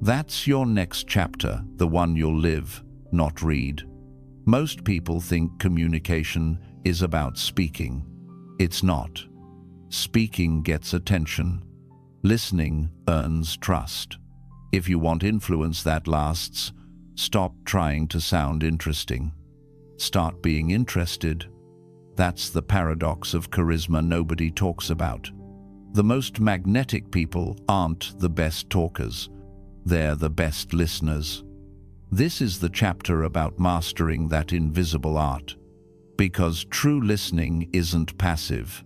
That's your next chapter, the one you'll live, not read. Most people think communication is about speaking. It's not. Speaking gets attention. Listening earns trust. If you want influence that lasts, stop trying to sound interesting. Start being interested. That's the paradox of charisma nobody talks about. The most magnetic people aren't the best talkers. They're the best listeners. This is the chapter about mastering that invisible art. Because true listening isn't passive.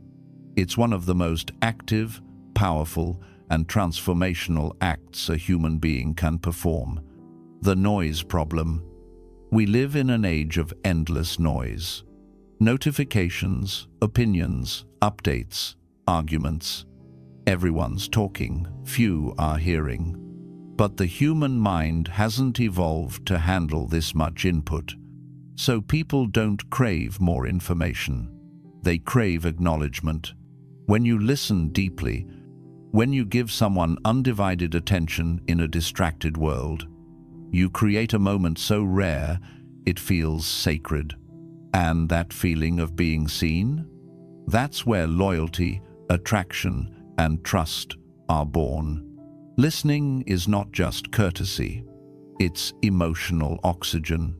It's one of the most active, powerful, and transformational acts a human being can perform. The noise problem. We live in an age of endless noise. Notifications, opinions, updates, arguments. Everyone's talking, few are hearing. But the human mind hasn't evolved to handle this much input. So people don't crave more information. They crave acknowledgement. When you listen deeply, when you give someone undivided attention in a distracted world, you create a moment so rare it feels sacred. And that feeling of being seen? That's where loyalty, attraction, and trust are born. Listening is not just courtesy, it's emotional oxygen.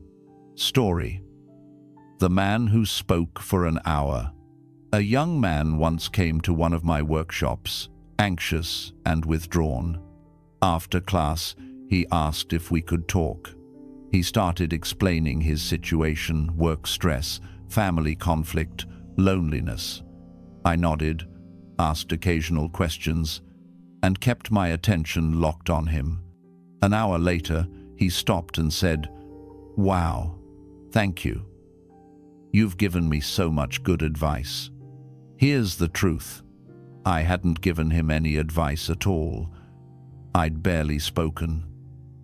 Story. The Man Who Spoke for an Hour. A young man once came to one of my workshops, anxious and withdrawn. After class, he asked if we could talk. He started explaining his situation, work stress, family conflict, loneliness. I nodded, asked occasional questions, and kept my attention locked on him. An hour later, he stopped and said, "Wow, thank you. You've given me so much good advice." Here's the truth. I hadn't given him any advice at all. I'd barely spoken.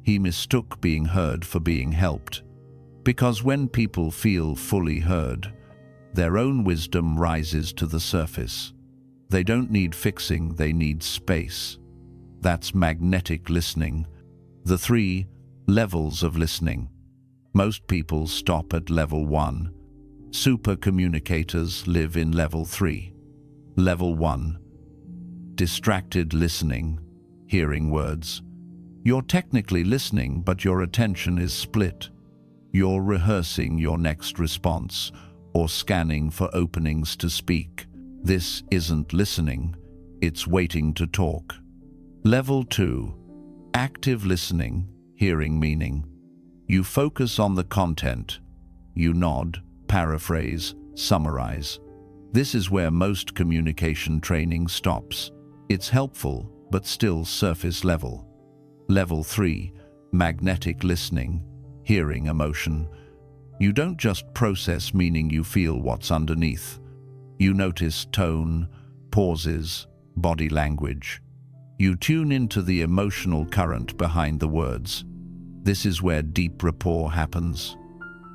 He mistook being heard for being helped. Because when people feel fully heard, their own wisdom rises to the surface. They don't need fixing, they need space. That's magnetic listening. The 3 levels of listening. Most people stop at level 1. Super communicators live in level 3. Level 1. Distracted listening, hearing words. You're technically listening, but your attention is split. You're rehearsing your next response or scanning for openings to speak. This isn't listening, it's waiting to talk. Level 2. Active listening, hearing meaning. You focus on the content. You nod, paraphrase, summarize. This is where most communication training stops. It's helpful, but still surface level. Level 3, magnetic listening, hearing emotion. You don't just process meaning, you feel what's underneath. You notice tone, pauses, body language. You tune into the emotional current behind the words. This is where deep rapport happens.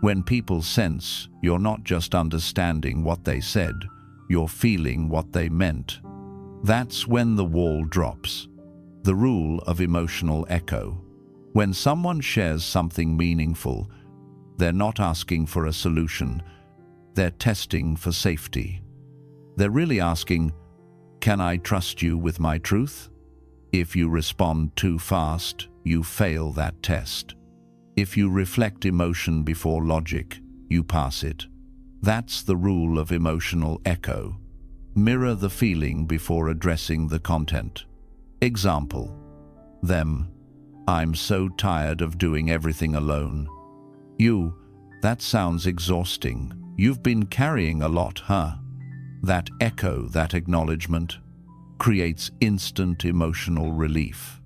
When people sense you're not just understanding what they said, you're feeling what they meant. That's when the wall drops. The rule of emotional echo. When someone shares something meaningful, they're not asking for a solution, they're testing for safety. They're really asking, can I trust you with my truth? If you respond too fast, you fail that test. If you reflect emotion before logic, you pass it. That's the rule of emotional echo. Mirror the feeling before addressing the content. Example: them. I'm so tired of doing everything alone. You. That sounds exhausting. You've been carrying a lot, huh? That echo, that acknowledgement, creates instant emotional relief.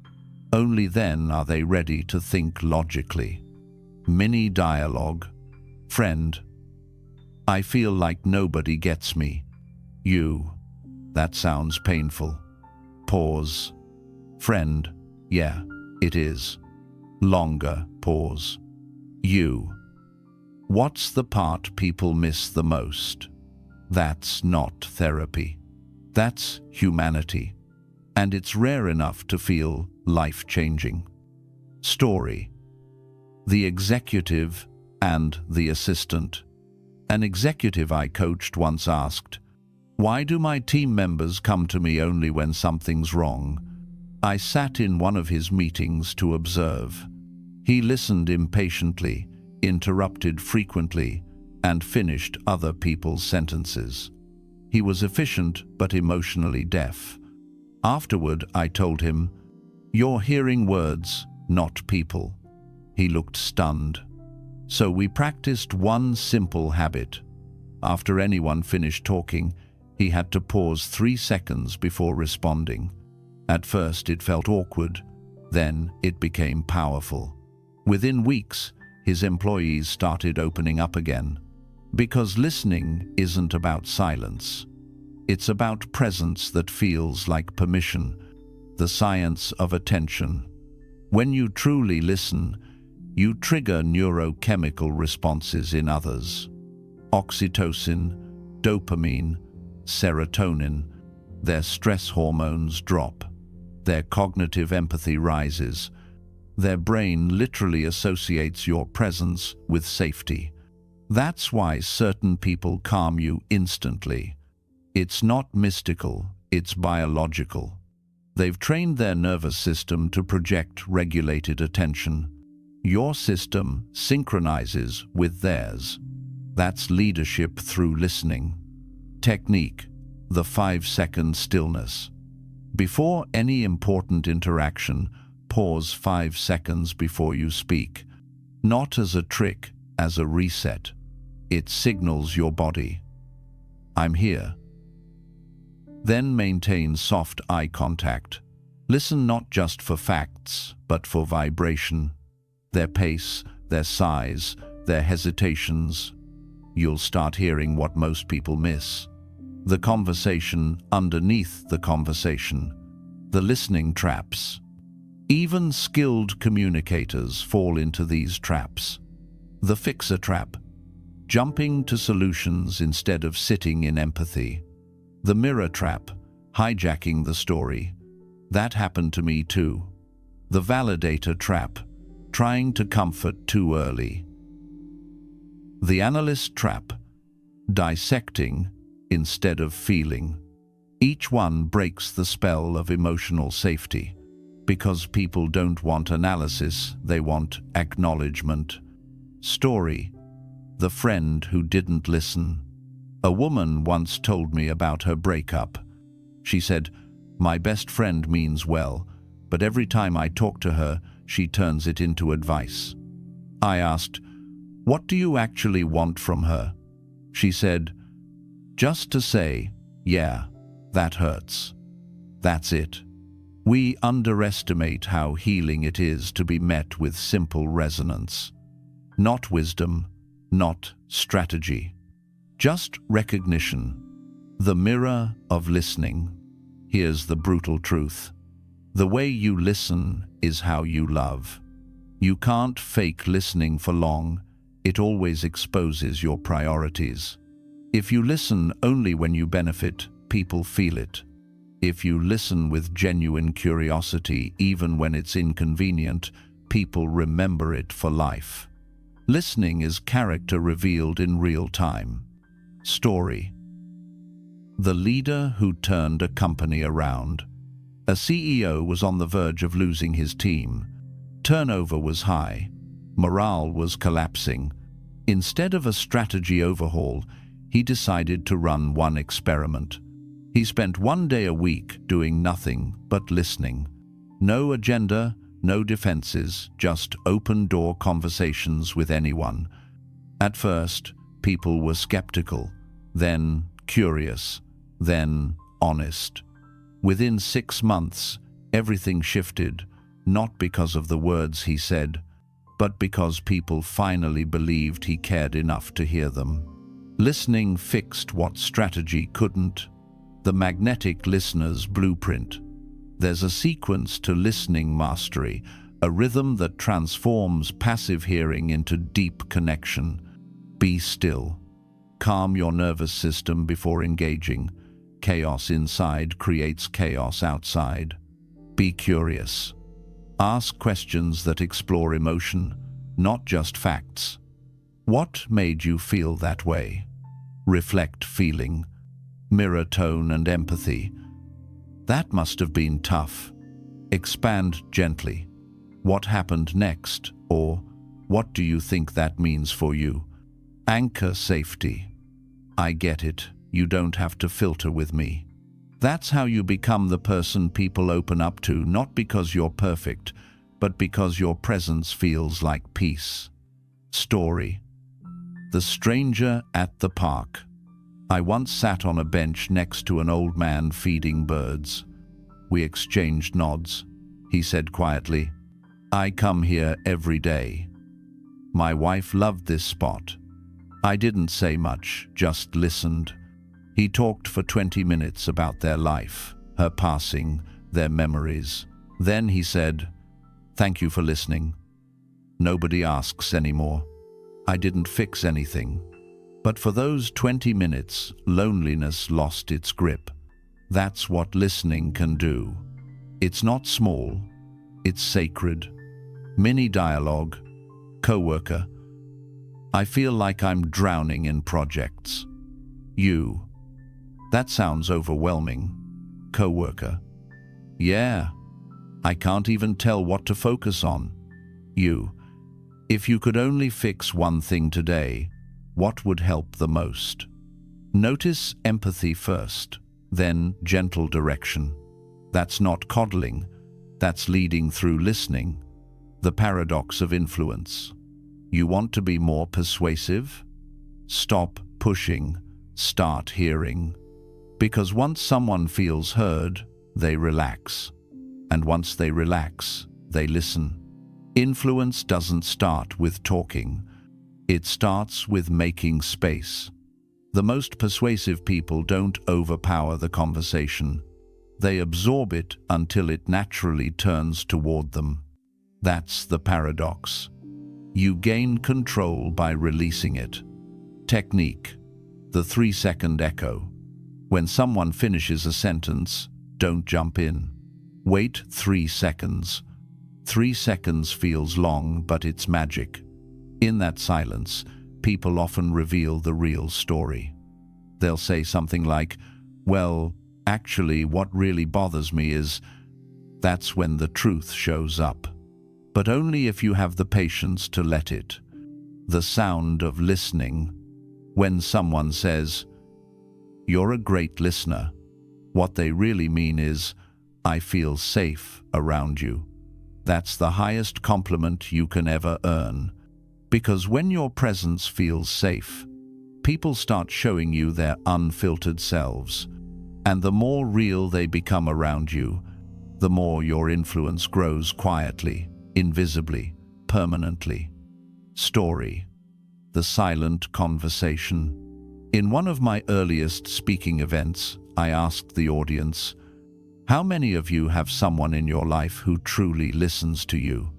Only then are they ready to think logically. Mini dialogue. Friend. I feel like nobody gets me. You. That sounds painful. Pause. Friend. Yeah, it is. Longer pause. You. What's the part people miss the most? That's not therapy. That's humanity. And it's rare enough to feel life-changing. Story. The executive and the assistant. An executive I coached once asked, "Why do my team members come to me only when something's wrong?" I sat in one of his meetings to observe. He listened impatiently, interrupted frequently, and finished other people's sentences. He was efficient but emotionally deaf. Afterward, I told him, "You're hearing words, not people." He looked stunned. So we practiced one simple habit. After anyone finished talking, he had to pause 3 seconds before responding. At first it felt awkward, then it became powerful. Within weeks, his employees started opening up again. Because listening isn't about silence. It's about presence that feels like permission, the science of attention. When you truly listen, you trigger neurochemical responses in others. Oxytocin, dopamine, serotonin, their stress hormones drop. Their cognitive empathy rises. Their brain literally associates your presence with safety. That's why certain people calm you instantly. It's not mystical, it's biological. They've trained their nervous system to project regulated attention. Your system synchronizes with theirs. That's leadership through listening. Technique: the 5-second stillness. Before any important interaction, pause 5 seconds before you speak. Not as a trick, as a reset. It signals your body, "I'm here." Then maintain soft eye contact. Listen not just for facts, but for vibration. Their pace, their size, their hesitations. You'll start hearing what most people miss. The conversation underneath the conversation. The listening traps. Even skilled communicators fall into these traps. The fixer trap. Jumping to solutions instead of sitting in empathy. The mirror trap. Hijacking the story. That happened to me too. The validator trap. Trying to comfort too early. The analyst trap. Dissecting instead of feeling. Each one breaks the spell of emotional safety. Because people don't want analysis, they want acknowledgement. Story: the friend who didn't listen. A woman once told me about her breakup. She said, "My best friend means well, but every time I talk to her, she turns it into advice." I asked, "What do you actually want from her?" She said, Just to say, yeah, that hurts. That's it. We underestimate how healing it is to be met with simple resonance. Not wisdom, not strategy. Just recognition. The mirror of listening. Here's the brutal truth. The way you listen is how you love. You can't fake listening for long. It always exposes your priorities. If you listen only when you benefit, people feel it. If you listen with genuine curiosity, even when it's inconvenient, people remember it for life. Listening is character revealed in real time. Story. The leader who turned a company around. A CEO was on the verge of losing his team. Turnover was high. Morale was collapsing. Instead of a strategy overhaul, he decided to run one experiment. He spent one day a week doing nothing but listening. No agenda, no defenses, just open-door conversations with anyone. At first, people were skeptical, then curious, then honest. Within 6 months, everything shifted, not because of the words he said, but because people finally believed he cared enough to hear them. Listening fixed what strategy couldn't. The magnetic listener's blueprint. There's a sequence to listening mastery, a rhythm that transforms passive hearing into deep connection. Be still. Calm your nervous system before engaging. Chaos inside creates chaos outside. Be curious. Ask questions that explore emotion, not just facts. What made you feel that way? Reflect feeling. Mirror tone and empathy. That must have been tough. Expand gently. What happened next? Or, what do you think that means for you? Anchor safety. I get it. You don't have to filter with me. That's how you become the person people open up to, not because you're perfect, but because your presence feels like peace. Story. The stranger at the park. I once sat on a bench next to an old man feeding birds. We exchanged nods. He said quietly, "I come here every day. My wife loved this spot." I didn't say much, just listened. He talked for 20 minutes about their life, her passing, their memories. Then he said, "Thank you for listening. Nobody asks anymore." I didn't fix anything. But for those 20 minutes, loneliness lost its grip. That's what listening can do. It's not small, it's sacred. Mini dialogue. Coworker. I feel like I'm drowning in projects. You. That sounds overwhelming. Coworker. Yeah. I can't even tell what to focus on. You. If you could only fix one thing today, what would help the most? Notice empathy first, then gentle direction. That's not coddling, that's leading through listening. The paradox of influence. You want to be more persuasive? Stop pushing, start hearing. Because once someone feels heard, they relax. And once they relax, they listen. Influence doesn't start with talking. It starts with making space. The most persuasive people don't overpower the conversation. They absorb it until it naturally turns toward them. That's the paradox. You gain control by releasing it. Technique. The 3-second echo. When someone finishes a sentence, don't jump in. Wait 3 seconds. 3 seconds feels long, but it's magic. In that silence, people often reveal the real story. They'll say something like, "Well, actually, what really bothers me is..." That's when the truth shows up. But only if you have the patience to let it. The sound of listening. When someone says, "You're a great listener," what they really mean is, "I feel safe around you." That's the highest compliment you can ever earn. Because when your presence feels safe, People start showing you their unfiltered selves, and the more real they become around you, the more your influence grows quietly, invisibly, permanently. Story: the silent conversation. In one of my earliest speaking events, I asked the audience, "How many of you have someone in your life who truly listens to you?"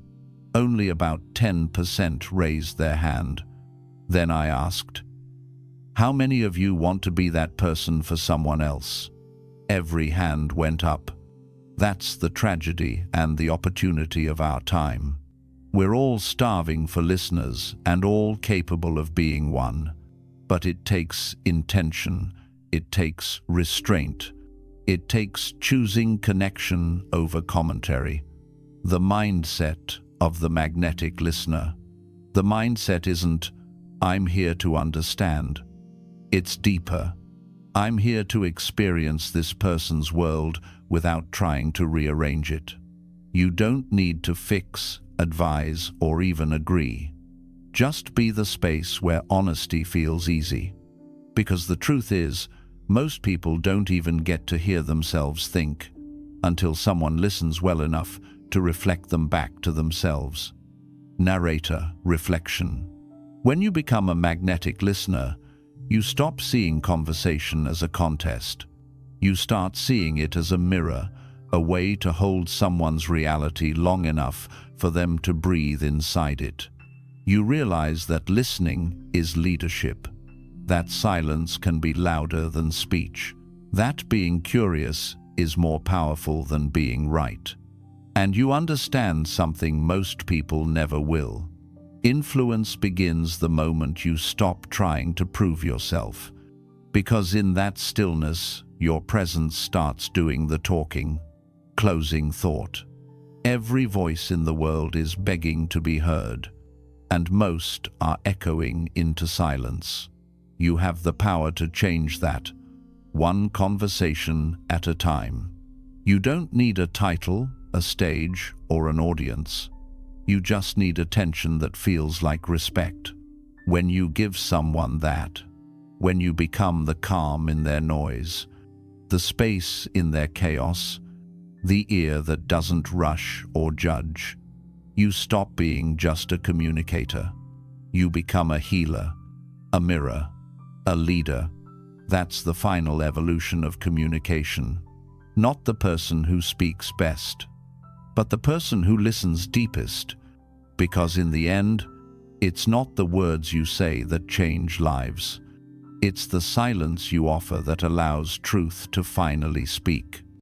Only about 10% raised their hand. Then I asked, "How many of you want to be that person for someone else?" Every hand went up. That's the tragedy and the opportunity of our time. We're all starving for listeners and all capable of being one. But it takes intention, it takes restraint, it takes choosing connection over commentary. The mindset of the magnetic listener. The mindset isn't, "I'm here to understand." It's deeper. I'm here to experience this person's world without trying to rearrange it. You don't need to fix, advise, or even agree. Just be the space where honesty feels easy. Because the truth is, most people don't even get to hear themselves think until someone listens well enough to reflect them back to themselves. Narrator reflection. When you become a magnetic listener, you stop seeing conversation as a contest. You start seeing it as a mirror, a way to hold someone's reality long enough for them to breathe inside it. You realize that listening is leadership, that silence can be louder than speech, that being curious is more powerful than being right. And you understand something most people never will. Influence begins the moment you stop trying to prove yourself, because in that stillness, your presence starts doing the talking. Closing thought. Every voice in the world is begging to be heard, and most are echoing into silence. You have the power to change that, one conversation at a time. You don't need a title, a stage, or an audience. You just need attention that feels like respect. When you give someone that, when you become the calm in their noise, the space in their chaos, the ear that doesn't rush or judge, you stop being just a communicator. You become a healer, a mirror, a leader. That's the final evolution of communication. Not the person who speaks best, but the person who listens deepest, because in the end, it's not the words you say that change lives. It's the silence you offer that allows truth to finally speak.